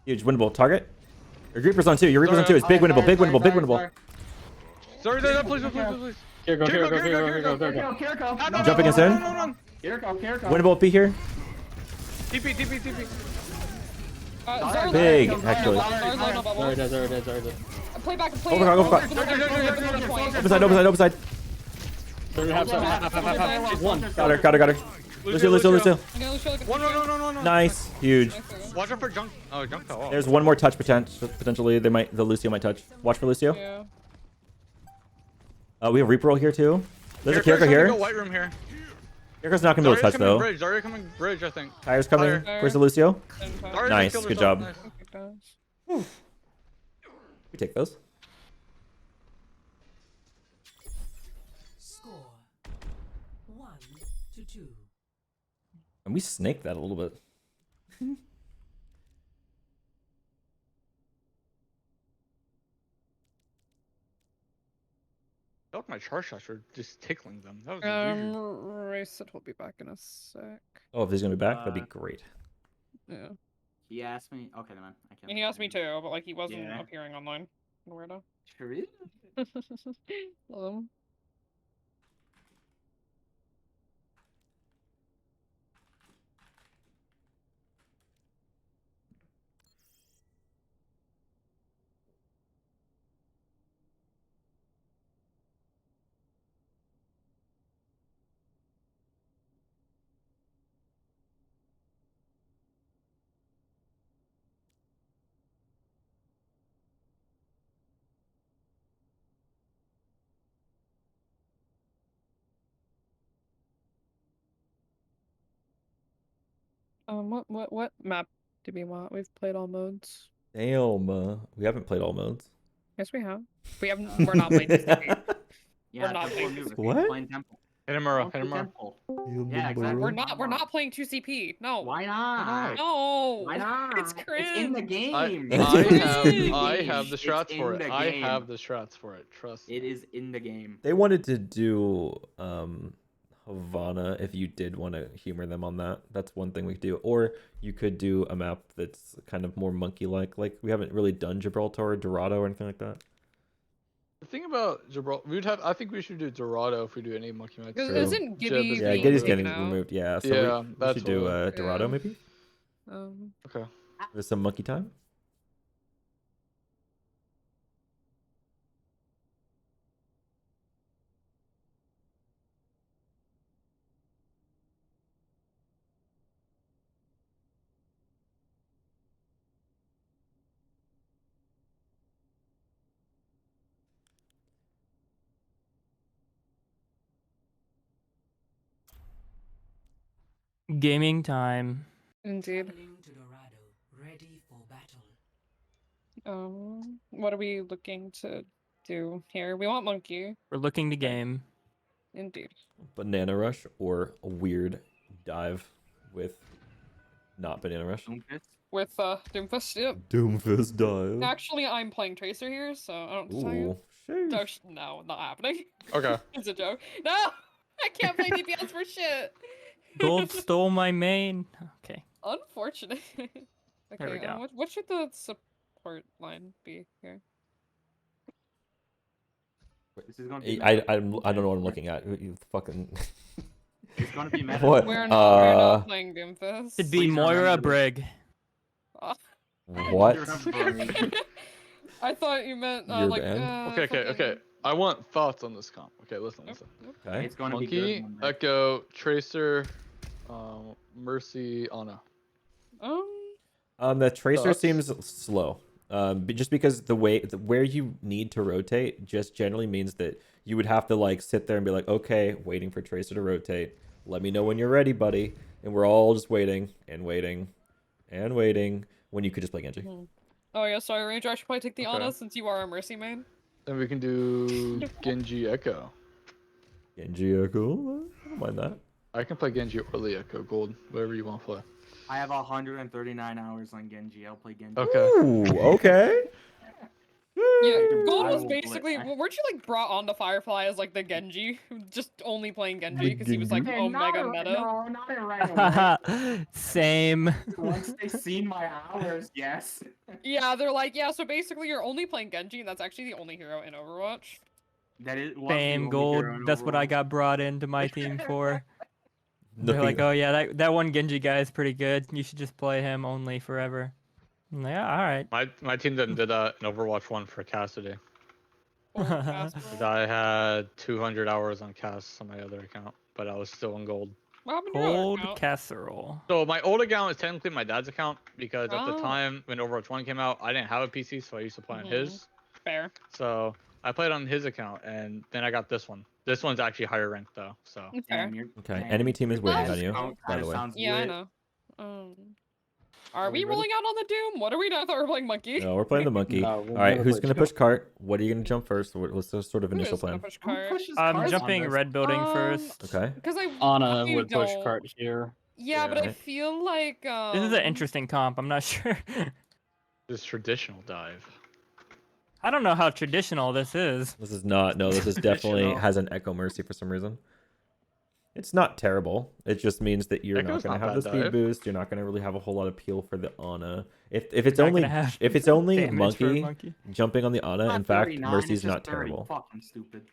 Huge winnable target. Your Reaper's on two. Your Reaper's on two. It's big winnable. Big winnable. Zarya, please. Kiriko. Jumping in soon. Kiriko. Winnable P here. TP. Zarya Big, low. actually. Zarya low, no bubble. Zarya dead. Play back. Open side. Half. One. Got her. Lucio. No. Nice. Huge. Watch out for junk. Oh, junk fell off. There's one more touch potentially. The Lucio might touch. Watch for Lucio. Yeah. We have Reaper roll here too. There's a Kiriko's Kiriko here. Go white room here. Kiriko's not gonna be able to touch though. Zarya coming bridge, I think. Tire's coming. Tire. Where's the Lucio? Zarya Nice, just killed good herself. job. Nice. We take those. Score 1-2. And we snaked that a little bit. I felt my charge shots were just tickling them. That was weird. Racet will be back in a sec. Oh, if he's gonna be back, that'd be great. Yeah. He asked me. Okay, then I can't. He asked me too, but like he wasn't Yeah. appearing online. Weirdo. True. Love him. What map do we want? We've played all modes. Damn, we haven't played all modes. Yes, we have. We haven't. We're not playing TCP. Yeah, not Temple playing New, this. if What? you're playing Temple. Hit him, Murrow. Don't Hit do him, Murrow. Temple. Yeah, exactly. We're not playing 2CP. No. Why not? No. Why not? It's in the cringe. game. I have the It's strats in for it. the I game. have the strats for it. Trust. It is in the game. They wanted to do Havana if you did want to humor them on that. That's one thing we could do. Or you could do a map that's kind of more monkey-like. Like we haven't really done Gibraltar or Dorado or anything like that. The thing about Gibraltar, I think we should do Dorado if we do any monkey match. Because True. isn't Jib Gibby is Yeah, being Giddy's taken getting out? removed. Yeah, so Yeah, we that's should do what- Dorado Yeah. maybe. Okay. There's some monkey time. Gaming time. Indeed. Traveling to Dorado, ready for battle. What are we looking to do here? We want monkey. We're looking to game. Indeed. Banana Rush or a weird dive with not Banana Rush. Doomfist. With Doomfist, yep. Doomfist dive. Actually, I'm playing Tracer here, so I don't know what to tell you. Ooh, sheesh. No, no, not happening. Okay. It's a joke. No! I can't play DPS for shit! Gold stole my main. Okay. Unfortunate. Okay, There we go. what should the support line be here? This is gonna be. I don't know what I'm looking at. You fucking. It's gonna be meta. What? We're not playing Doomfist. It'd be Please Moira remember this. Brig. What? I thought you meant You're like banned? Okay. I want thoughts on this comp. Okay, listen. Okay. It's gonna be Monkey, good. one day. Echo, Tracer, Mercy, Ana. The Tracer Thoughts? seems slow. Just because where you need to rotate just generally means that you would have to like sit there and be like, okay, waiting for Tracer to rotate. Let me know when you're ready, buddy. And we're all just waiting and waiting and waiting when you could just play Genji. Oh yeah, sorry, Ranger. I should probably take the Okay. Ana since you are a Mercy main. Then we can do Genji Echo. Genji Echo, I don't mind that. I can play Genji or the Echo Gold, whatever you want to play. I have 139 hours on Genji. I'll play Genji. Okay. Ooh, okay. Yeah, Dude, Gold I was will basically. play- Weren't you like brought on to Firefly as like the Genji, just only playing Genji because he was like Okay, not Omega a- meta? No, not it right away. Same. Once they seen my hours, yes. Yeah, they're like, yeah. So basically, you're only playing Genji, and that's actually the only hero in Overwatch. That is was the Same only gold. hero in That's what I Overwatch. got brought into my team for. They're Looking- like, oh yeah, that one Genji guy is pretty good. You should just play him only forever. I'm like, yeah, all right. My team then did in Overwatch 1 for Cassidy. Or Casper. 'Cause I had 200 hours on Cass on my other account, but I was still in gold. What happened to your other Cold account? casserole. So my old account is technically my dad's account because at the Oh. time when Overwatch 1 came out, I didn't have a PC, so I used to play on his. Fair. So I played on his account, and then I got this one. This one's actually higher ranked though. So Fair. Damn, you're- Okay, damn. enemy team is waiting Nice. on you, Oh, by kinda the way. sounds Yeah, I lit. know. Are we we ready? rolling out on the Doom? What are we doing? I thought we were playing Monkey. No, we're playing the monkey. No, All we'll right, never who's play gonna Scrim. push cart? What are you gonna jump first? What's the sort of Who initial is gonna plan? push Who cart? pushes I'm cards on jumping this? red building first. Okay. Because I Ana I would push don't- cart here. Yeah, but I Yeah. feel like This is an interesting comp. I'm not sure. this traditional dive. I don't know how traditional this is. This is not. No, this is definitely Traditional. has an Echo Mercy for some reason. It's not terrible. It just means that you're Echo's not gonna not have the bad speed dive. boost. You're not gonna really have a whole lot of peel for the Ana. If it's Not only gonna have if it's only damage for a monkey jumping on the Ana, in Not fact, 39, Mercy's it's just not 30. terrible. Fucking stupid.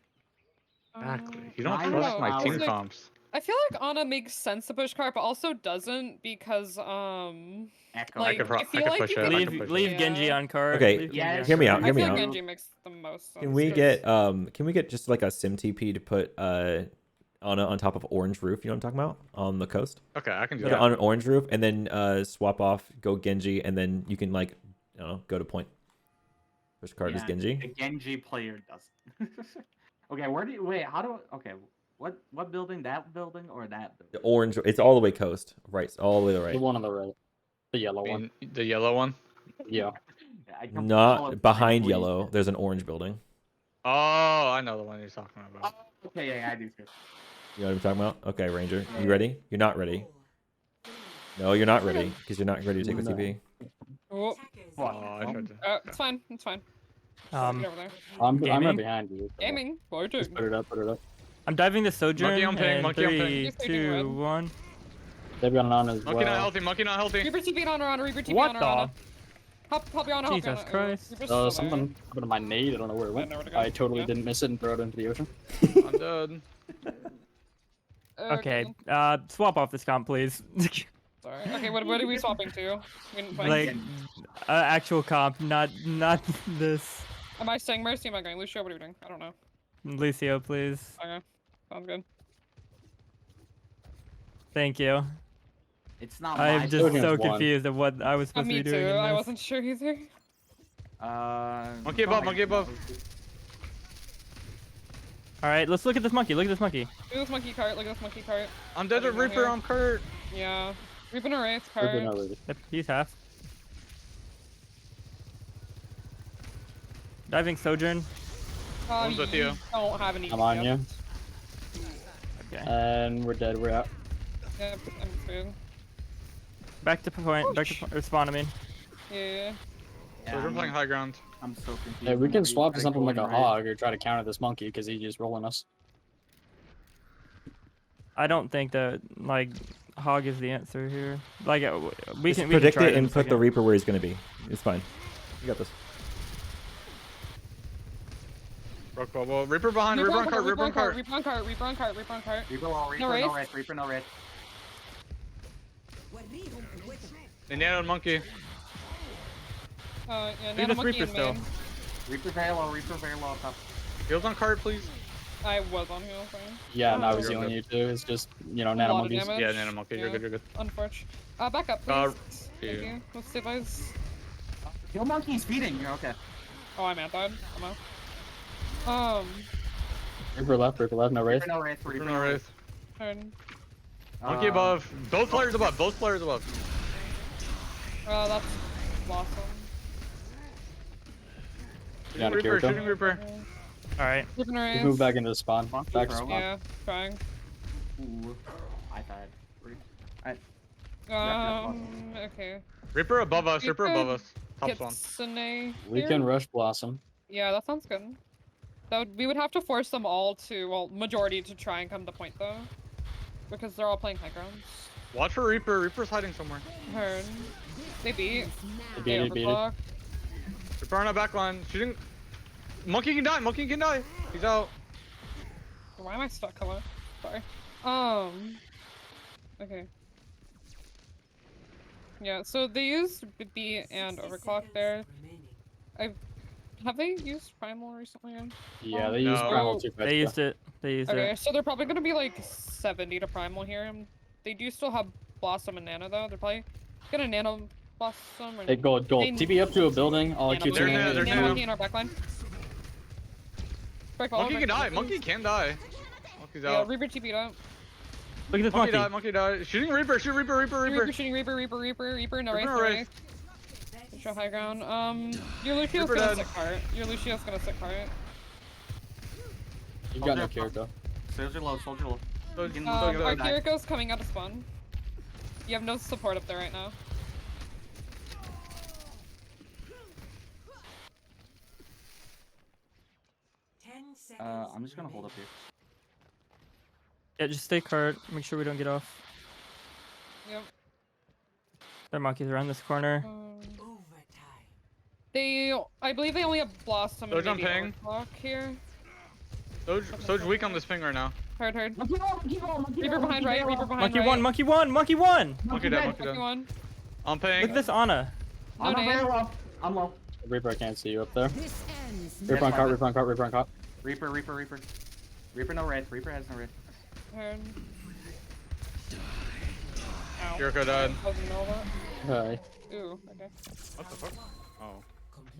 Exactly. You I don't don't trust know, my I team was like- comps. I feel like Ana makes sense to push cart, but also doesn't because Echo. like could pro- I I feel could like push you it, could I Leave can push leave yeah. Genji on cart. Okay, Leave Yeah, Genji on hear me cart. out. I Hear me feel out. like Genji makes the most sense. Can we 'cause- get can we get just like a sim TP to put Ana on top of orange roof? You know what I'm talking about? On the coast. Okay, I can do Put it that. on an orange roof and then swap off, go Genji, and then you can like I don't know, go to point. Push card is Yeah, Genji. The Genji player does. Okay, where do you wait? How do I, okay? What building? That building or that The building? orange, it's all the way coast, right? All the way to the The right. one on the right. The yellow I one. mean, the yellow one. Yeah. I can pull Not up behind my yellow. There's an orange building. Oh, I know the one you're talking about. Okay, yeah, I do too. You know what I'm talking about? Okay, Ranger, you ready? You're not ready. No, you're not ready because you're not ready to take the No. TP. Oh, Fuck. Oh, I tried to. it's fine. It's fine. Um, Get over there. I'm Gaming? right behind you. so Gaming. Boy, too. Just put it up, put it up. I'm diving the Sojourn. on ping, in monkey on ping. 3, He's taking 2, red. 1. They've got an on as Monkey not well. healthy, monkey not healthy. Reaper TP on Arana, Reaper TP What on Arana. the? Help you on, help you on. Jesus Christ. Reaper's still there. Something happened to my nade. I don't know where it went. know where to go. I totally Yeah. didn't miss it and throw it into the ocean. I'm dead. Okay. Swap off this comp, please. Sorry. Okay, what are we swapping to? We didn't find like, actual comp, not this. Am I staying Mercy? Am I going Lucio? What are we doing? I don't know. Lucio, please. Okay. Sounds good. Thank you. It's not I'm my just Sojourn's so one. confused of what I was supposed to Me be doing. too. in I this. wasn't sure either. Monkey above, monkey above. All right, let's look at this monkey. Look at this monkey. Look at this monkey cart. Look at this monkey cart. I'm dead to Over Reaper, here. I'm Kurt. Yeah. Reaper and Wraith We're cart. not ready. Yep, he's half. Diving Sojourn. One's with you. Don't have any. I'm on you. Okay. And we're dead. We're out. Yep, I'm good. Back to point. Back to or spawn. I mean. Yeah. So we're playing high ground. I'm so confused. Yeah, we on can where you swap to gotta something go like a and raid. hog or try to counter this monkey because he's just rolling us. I don't think that like hog is the answer here. Like we Just can predict try it in and a put the second. Reaper where he's gonna be. It's fine. You got this. Rock bubble. Reaper behind, Reaper on cart, Reaper on cart. Reaper on cart. Reaper on cart. Reaper on cart. Reaper low, Reaper No no race. race, Reaper no race. They nanoed monkey. Yeah, Look at Nano this monkey Reaper in still. main. Reaper very low, Reaper very low top. Heals on cart, please. I was on heal, sorry. Yeah, and I was You're healing good. you too. It's just, you know, A nano lot of monkeys. damage. Yeah, nano monkey, you're good, you're good. Unfortunate. Back up, please. Yeah. Thank you. Let's stay guys. Kill monkey's feeding, you're okay. Oh, I'm anti. I'm out. Reaper left, no wraith. Reaper no race, Reaper Reaper no no race. wraith. Turn. Monkey above. Both players above, both players above. That's Blossom. Got a Reaper, Kiriko. shooting Reaper. All right. Keeping We her move back into the spawn. Monkey Back to throw. spawn. Yeah, trying. Ooh, I died. Okay. Reaper above us, Reaper above us. Top spawn. Kitsune We here? can rush Blossom. Yeah, that sounds good. We would have to force them all to, well, majority to try and come to point though. Because they're all playing high grounds. Watch for Reaper, Reaper's hiding somewhere. Heard. They beat. They beat it. overclock. Reaper on our back line. Shooting. Monkey can die, monkey can die. He's out. Why am I stuck, hello? Sorry. Okay. Yeah, so they used B and overclock there. Have they used Primal recently? Yeah, they used No. Primal 2 They used it. They used Okay, it. so they're probably gonna be like 70 to Primal here. They do still have Blossom and Nano though. They're probably gonna Nano Blossom or Hey, gold. They- TP up to a building. I'll Nano keep They're Monkey, nano, they're Nano nano. Monkey in our backline. Break all, Monkey break can all, die, please. monkey can die. Monkey's Yeah, out. Reaper TP'd up. Look at this Monkey monkey. died, monkey died. Shooting Reaper, shoot Reaper, Reaper, Reaper Reaper. shooting Reaper, no Reaper, race, no no race. race. Show high ground. Your Lucio's Reaper gonna dead. sit cart. Your Lucio's gonna sit cart. You've got no Kiriko. Soldier low, soldier low. So, Can- so Our good. die. Kiriko's coming out of spawn. You have no support up there right now. I'm just gonna hold up here. Yeah, just stay cart. Make sure we don't get off. Yep. Their monkeys around this corner. I believe they only have Blossom and Doge on maybe ping. Overclock here. So's weak on this ping right now. Heard. Reaper behind right, Reaper behind Monkey right. one. Monkey one. Monkey one. Monkey dead, monkey Monkey dead. one. I'm ping. Look at this Ana. No I'm nade. very low. I'm low. Reaper, I can't see you up there. This ends. Reaper on cart, Reaper on cart, Reaper on cart. Reaper. Reaper no race, Reaper has no race. Heard. Ow. Kiriko died. Doesn't know that. Hi. Ooh, okay. What the fuck?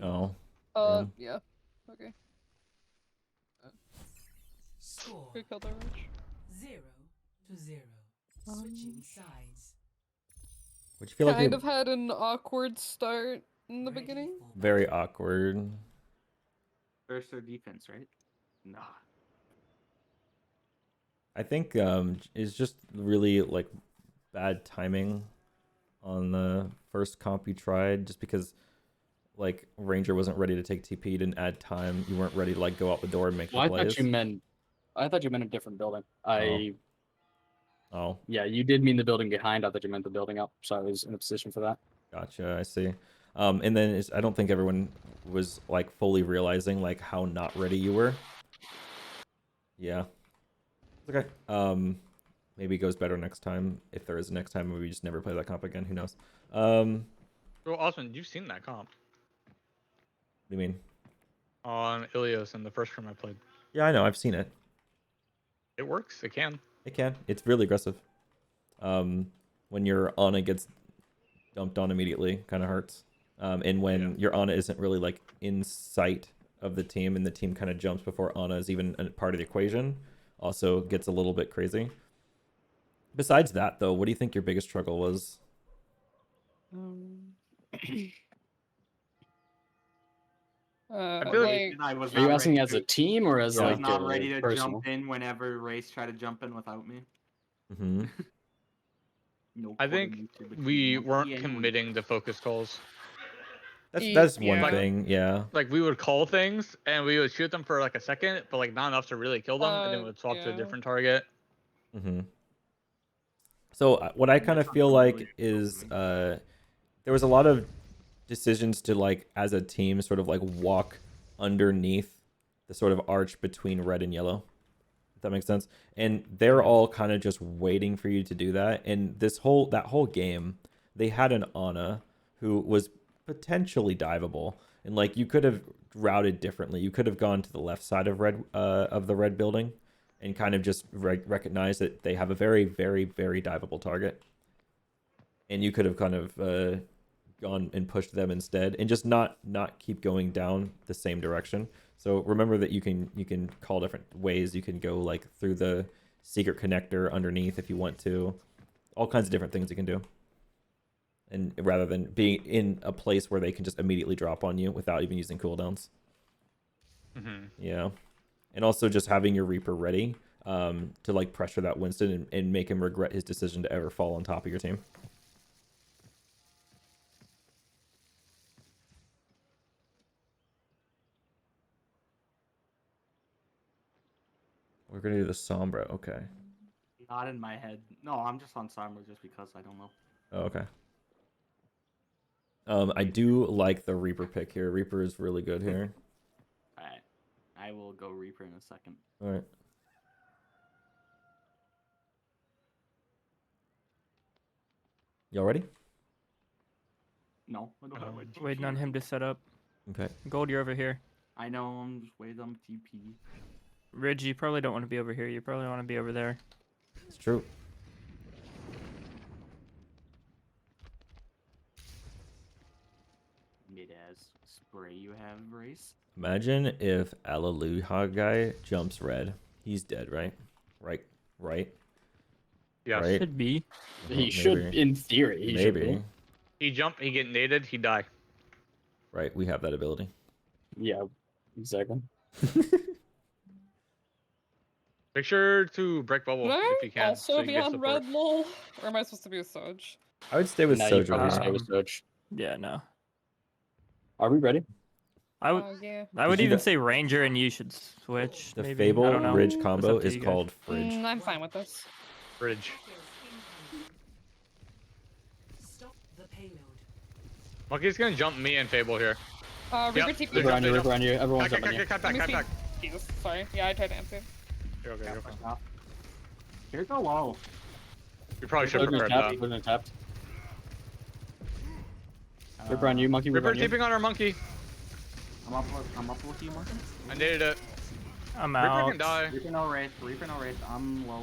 Oh. Oh. Yeah. Okay. Score Good kill there, Rich. 0-0. Switching sides. Would you feel like Kind you of had an awkward start in the beginning. very awkward? There's their defense, right? Nah. I think it's just really like bad timing on the first comp you tried, just because like Ranger wasn't ready to take TP, didn't add time, you weren't ready to like go out the door and make Well, I the plays. thought you meant I thought you meant a different building. Oh, Yeah, you did mean the building behind. I thought you meant the building up. So I was in a position for that. gotcha. I see. And then I don't think everyone was like fully realizing like how not ready you were. Yeah. Okay. Maybe it goes better next time. If there is a next time, maybe we just never play that comp again. Who knows? Well, Osman, you've seen that comp What do you mean? on Ilios in the first room I played. Yeah, I know. I've seen it. It works. It can. It can. It's really aggressive. When your Ana gets dumped on immediately, kind of hurts. And when your Ana isn't really like in sight of the team, and the team kind of jumps before Ana is even a part of the equation, also gets a little bit crazy. Besides that, though, what do you think your biggest struggle was? I feel like And I was Are you not asking ready as a to- team or as I was like not ready to personal? jump in whenever Race tried to jump in without me. Mm-hmm. No I think coordination between we Monkey weren't and committing to focus calls. That's one Yeah. thing. Yeah. Like we would call things and we would shoot them for like a second, but like not enough to really kill them, and then we'd swap to a Yeah. different target. Mm-hmm. So what I kind of feel like is there was a lot of decisions to like as a team sort of like walk underneath the sort of arch between red and yellow. If that makes sense. And they're all kind of just waiting for you to do that. And that whole game, they had an Ana who was potentially diveable. And like you could have routed differently. You could have gone to the left side of the red building and kind of just recognize that they have a very, very, very diveable target. And you could have kind of gone and pushed them instead, and just not keep going down the same direction. So remember that you can call different ways. You can go like through the secret connector underneath if you want to. All kinds of different things you can do. And rather than being in a place where they can just immediately drop on you without even using cooldowns. Mm-hmm. Yeah. And also just having your Reaper ready to like pressure that Winston and make him regret his decision to ever fall on top of your team. We're gonna do the Sombra. Okay. Not in my head. No, I'm just on Sombra just because I don't know. Oh, okay. I do like the Reaper pick here. Reaper is really good here. Alright. I will go Reaper in a second. All right. Y'all ready? No, I don't have my TP Waiting on him to set up. Okay. Gold, you're over here. I know, I'm just waiting on TP. Ridge, you probably don't want to be over here. You probably want to be over there. It's true. Mid-as spray you have, Race. Imagine if Alleluia guy jumps red. He's dead, right? Right. Yes. Right. Should be. He should, Maybe. in theory, he should Maybe. be. He jump, he get naded, he die. Right. We have that ability. Yeah, exactly. Make sure to break bubble Would I if you can. also so you be get on support. red lol? Or am I supposed to be a Soj? I would stay with Now you Sojo probably here. stay with Soch. Yeah, no. Are we ready? I would. Yeah. I would Did you even know- say Ranger, and you should switch. The maybe. I Fable don't know. Ridge It's combo up to is you guys. called Fridge. I'm fine with this. Bridge. Stop the payload. Monkey's gonna jump me and Fable here. Reaper Yep, TP. they're Reaper on you, They Reaper on you. Everyone's Cut, jumping you. cut, Let me cut, see. cut. Jesus, sorry. Yeah, I tried to answer. You're okay, you're fine. Here go low. You probably should have Sojourner's prepared tapped. that. Sojourner's tapped. Reaper on you, Monkey. Reaper Ripper on you. TPing on our monkey. I'm up with you, Monkey. I naded it. I'm Ripper out. can die. Reaper no Wraith. Reaper no Wraith. I'm low.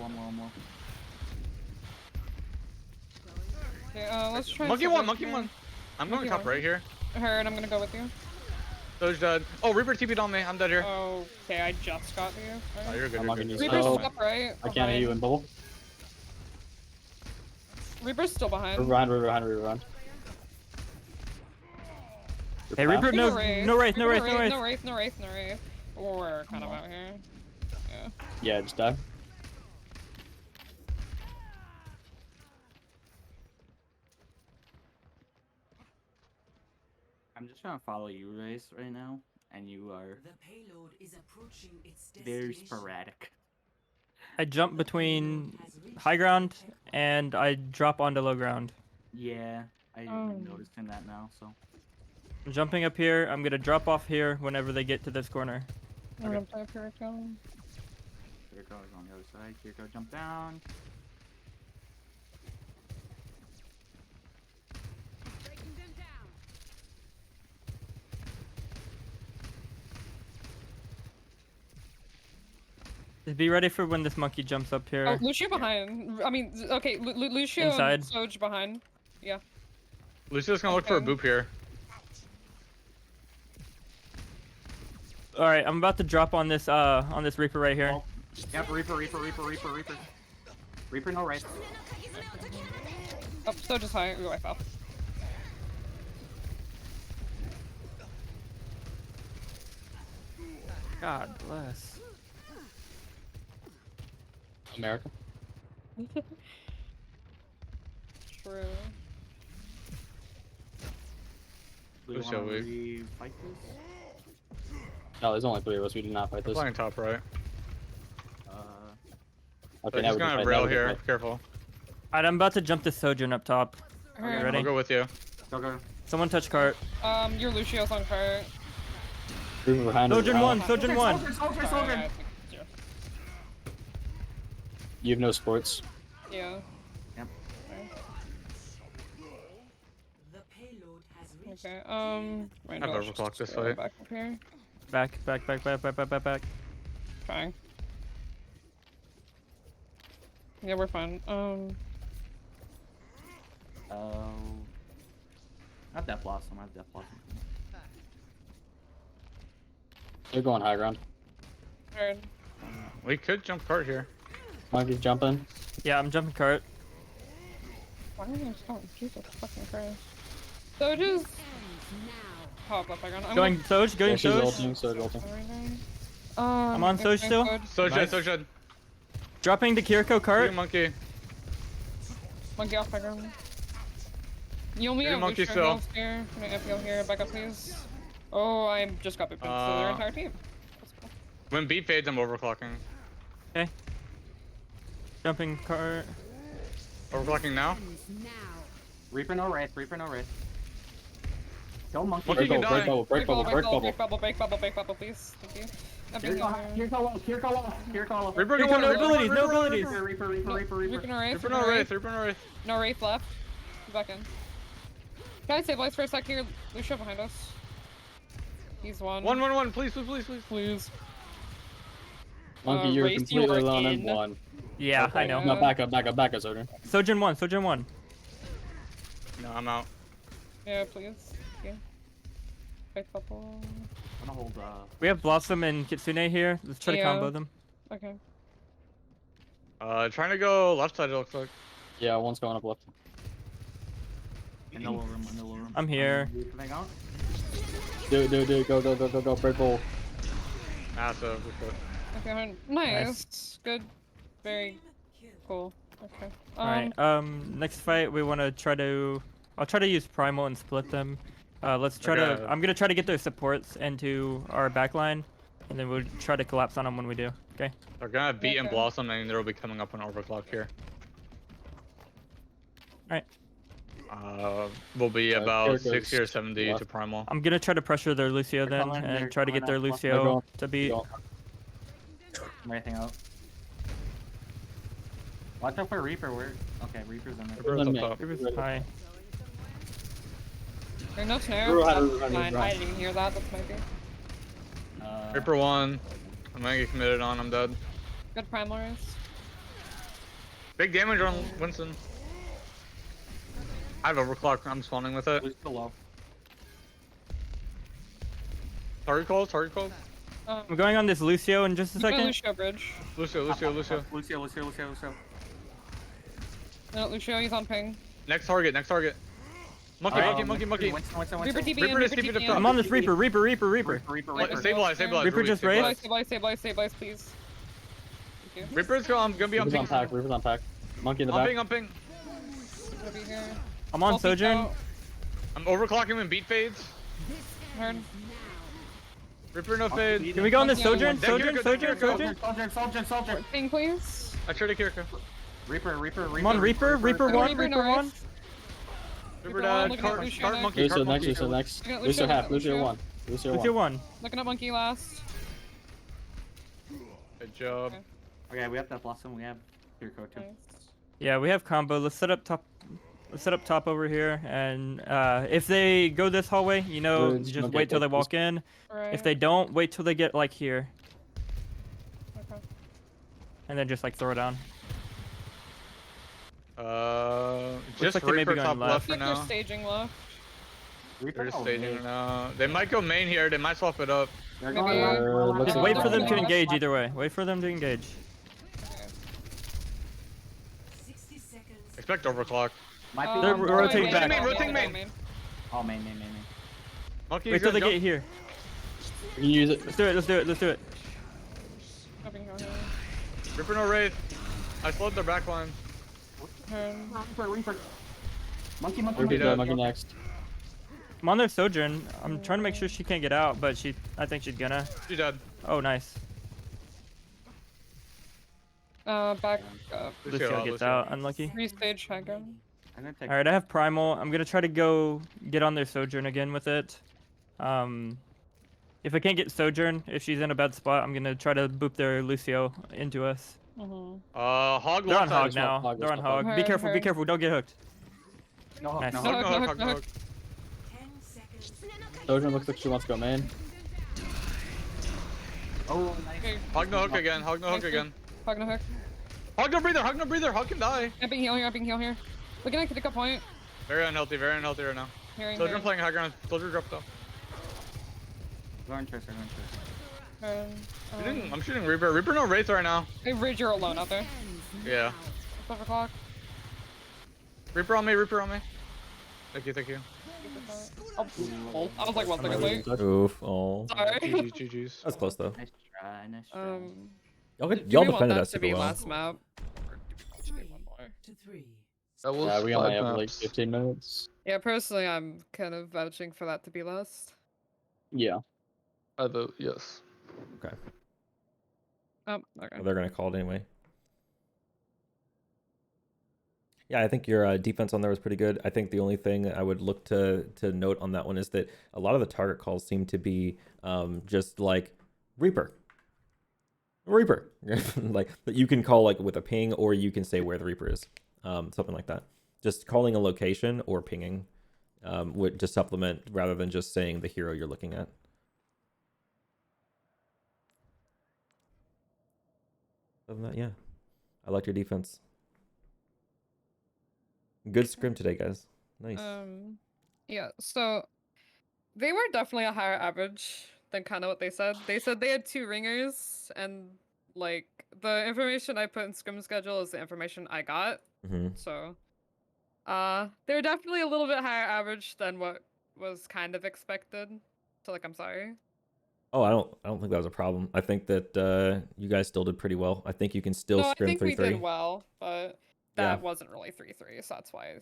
Okay, let's try. Monkey and one, support monkey here. one. I'm Monkey going top one. right here. Heard, I'm gonna go with you. So's dead. Oh, Reaper TP'd on me. I'm dead here. Okay, I just got you. Oh, Alright. you're good. I'm You're not good. gonna use Reaper's Oh. up right. I can't hear you in bubble. Reaper's still behind. Reaper behind, Reaper behind, Reaper behind. Hey, Reaper, no, Wraith. no Wraith, no Reaper, Wraith, no Wraith. No Wraith, no Wraith, no Wraith. We're kind of out here. Yeah. Yeah, just die. I'm just trying to follow you, Race, right now, and you are The payload is approaching its very destination. sporadic. I jump between high ground and I drop onto low ground. Yeah, I'm noticing that now. So I'm jumping up here. I'm gonna drop off here whenever they get to this corner. I'm gonna play Kiriko. Kiriko is on the other side. Kiriko jump down. Just be ready for when this monkey jumps up here. Oh, Lucio behind. I mean, okay, Lucio Inside. and Soj behind. Yeah. Lucio's gonna look for a Okay. boop here. All right, I'm about to drop on this Reaper right here. Oh, yep, Reaper. Reaper, no right. Oh, Soj is high. Ooh, I fell. God bless. America. True. Do Lucio, we fight this? No, there's only 3 of us. We did not fight We're this. playing top right. Okay, They're now just we can gonna fight, now rail we can here. fight. Careful. Alright, I'm about to jump this Sojourn up top. Alright. Ready? I'll go with you. Go. Someone touch cart. Your Lucio's on cart. Reaper behind us. Sojourn Wow. 1, Sojourn 1. Soldier. Alright, You have no sports. yeah. Yep. The payload has reached. Okay. Right I've now, let's overclocked just this go fight. Back up here. Back. Fine. Yeah, we're fine. I have Death Blossom. They're going high ground. Alright. We could jump cart here. Monkey's jumping. Yeah, I'm jumping cart. Why are you going? Jesus fucking Christ. So just pop up background. I'm Going Soj, Yeah, going she's Soj. ulting, so ulting. I'm on Soj still. Sojin, Nice. Sojin. Dropping the Kiriko Green cart. monkey. Monkey off background. You only Green have monkey Lucio still. heals here. Can I FPL here? Back up, please. Oh, I just got bit so their entire team. That's cool. When beat fades, I'm overclocking. Okay. Jumping cart. Overclocking now? Reaper no wraith. Kill monkey. Monkey can die. Break bubble. Break bubble, please. Thank you. Kiriko. Reaper Kiriko, going, no Reaper, abilities, Reaper, no Reaper, abilities. Reaper. Reaper no Wraith. Reaper no wraith, Reaper no wraith. No Wraith left. Go back in. Can I stabilize for a sec here? Lucio behind us. He's one. 1, please. Please. Monkey, you're Race, completely you're alone in. in one. Yeah, I know. No, back up, Sojourn. Sojourn 1. No, I'm out. Yeah, please. Yeah. Break bubble. I'm gonna hold. We have Blossom and Kitsune here. Let's try to Yeah. combo them. Okay. Trying to go left side, it looks like. Yeah, one's going up left. In the low room. I'm here. Coming out. Dude, go, break bubble. Massive. Okay, nice. Good. Very cool. Okay. Alright, next fight we want to try to... I'll try to use Primal and split them. Let's try to... Okay. I'm going to try to get their supports into our backline, and then we'll try to collapse on them when we do. Okay? They're gonna beat and Okay. blossom, and they'll be coming up on overclock here. Alright. We'll be about Kiriko's 60 or 70 to left. primal. I'm going to try to pressure their Lucio They're then, coming, and they're try to get their coming up. They're Lucio going- to beat... Go. Everything out. Watch out for Reaper. Okay, Reaper's in there. Reaper's up me. top. Reaper's high. There's no snare. Reaper had That's a- had a fine. drop. I didn't even hear that. That's my bad. Reaper 1. I'm gonna get committed on, I'm dead. Good primal race. Big damage on Winston. I have overclock, I'm spawning with it. Who's below? Target calls. I'm going on this Lucio in just a second. Lucio bridge. Lucio. Lucio. No, Lucio, he's on ping. Next target. Monkey. Winston. Reaper TP Reaper in, is TP'd up TP top. I'm on this Reaper. Reaper. Stabilize. Reaper Ruby, just stabilize. Stabilize, please. Thank you. Reaper's gonna be on Reaper's ping. on pack. Monkey in the back. I'm ping. Gonna be here. I'm on Full peek Sojourn. out. I'm overclocking when beat fades. Heard. Reaper no fade. Can we go on this Yeah, sojourn? yeah. Sojourn, Kiriko, sojourn, Kiriko. sojourn. Soldier. King, please. I tried to Kiriko. Reaper. Come on, Reaper. Reaper Reaper, one. Reaper Reaper one. north. Reaper Reaper one, dead. looking at Cart Lucio cart next. monkey. Lucio Cart next, monkey. Lucio next. Look at Lucio Lucio, half, look at Lucio Lucio. 1. Lucio Lucio 1. one. Looking at monkey last. Good job. Okay. Okay, we have that blossom. We have Kiriko too. Nice. Yeah, we have combo. Let's set up top. Let's set up top over here, and if they go this hallway, you know, Bridge, just okay, wait till they good. walk in. Right. If they don't, wait till they get like here, Okay. and then just like throw it down. Just like they may be Reaper going top left. left I for think they're now. staging left. Reaper. They're just Oh, staging hey. it now. They might go main here. They might swap it up. They're Maybe- going left. looks Just like wait they're for them going to left. engage either way. Wait for them to engage. 60 seconds. Expect overclock. Might be They're going rotating left. back. Rotating main. Oh, main. Monkey. Wait till they get here. You can use it. Let's do it. Let's do it. Let's do it. Jumping on Reaper no wraith. I slowed their back line. her. Reaper. Monkey. Monkey dead. dead, monkey next. I'm on their sojourn. I'm trying to make sure she can't get out, but I think she's gonna. She dead. Oh, nice. Back up. Lucio gets out. Unlucky. Restage Hago. I'm gonna take. All right, I have primal. I'm gonna try to go get on their sojourn again with it. If I can't get sojourn, if she's in a bad spot, I'm gonna try to boop their Lucio into us. Hog They're on left hog side. now. hog, They're on let's hog. hog. Be careful. Be Her. careful. Don't get hooked. No, Nice. no. Hog no No, hook. no, Hog no no, hook. no. 10 seconds. Sojourn looks like she wants to go main. Oh, nice. Okay. Hog no hook again. Hog no hook Nice. again. Hog no hook. Hog no breather. Hog no breather. Hog can die. I'm being heal here. I'm being heal here. Looking at critical point. Very unhealthy right now. Hearing. Soldier playing high ground. Soldier dropped off. Going Tracer. I'm shooting Reaper. Reaper no wraith right now. Hey, Ridge, you're alone out there. Yeah. 12 o'clock. Reaper on me. Reaper on me. Thank you. Oh, I was like 1 second late. Oof. Oh. Sorry. GG's. That's close though. Nice try. Y'all, Do y'all we want defended that us to super be well. last map? Or do we want more? To 3. That was Yeah, we only 5 have like maps. 15 minutes. Yeah, personally, I'm kind of vouching for that to be last. Yeah. I vote yes. Okay. Oh, okay. Well, they're gonna call it anyway. Yeah, I think your defense on there was pretty good. I think the only thing I would look to note on that one is that a lot of the target calls seem to be just like Reaper. Like that you can call like with a ping, or you can say where the Reaper is, something like that. Just calling a location or pinging would just supplement rather than just saying the hero you're looking at. Other than that, yeah, I like your defense. Good scrim today, guys. Nice. Yeah, so they were definitely a higher average than kind of what they said. They said they had 2 ringers, and like the information I put in Scrim schedule is the information I got. Mm-hmm. So, they're definitely a little bit higher average than what was kind of expected. So, like, I'm sorry. Oh, I don't think that was a problem. I think that you guys still did pretty well. I think you can still No, I scrim think we 3-3. did well, but Yeah. that wasn't really 3-3, so that's why.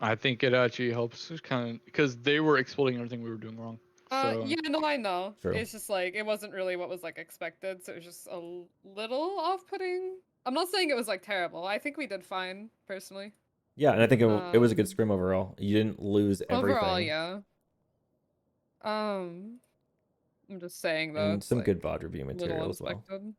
I think it actually helps kind of because they were exploding everything we were doing wrong. So Yeah, no, I know. True. It's just like it wasn't really what was like expected, so it was just a little off-putting. I'm not saying it was like terrible. I think we did fine, personally. Yeah, and I think it was a good scrim overall. You didn't lose everything. Overall, yeah. I'm just saying though. And it's, some like, good VOD review little material as well. unexpected.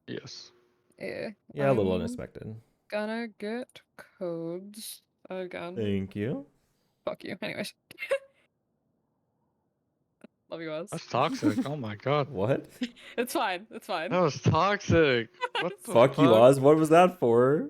yes. Yeah. Yeah, a little I'm unexpected. Gonna get codes again. Thank you. Fuck you. Anyways. Love you guys. That's toxic. Oh my god. What? It's fine. It's fine. That was toxic. What the Fuck you, Oz. What was that for?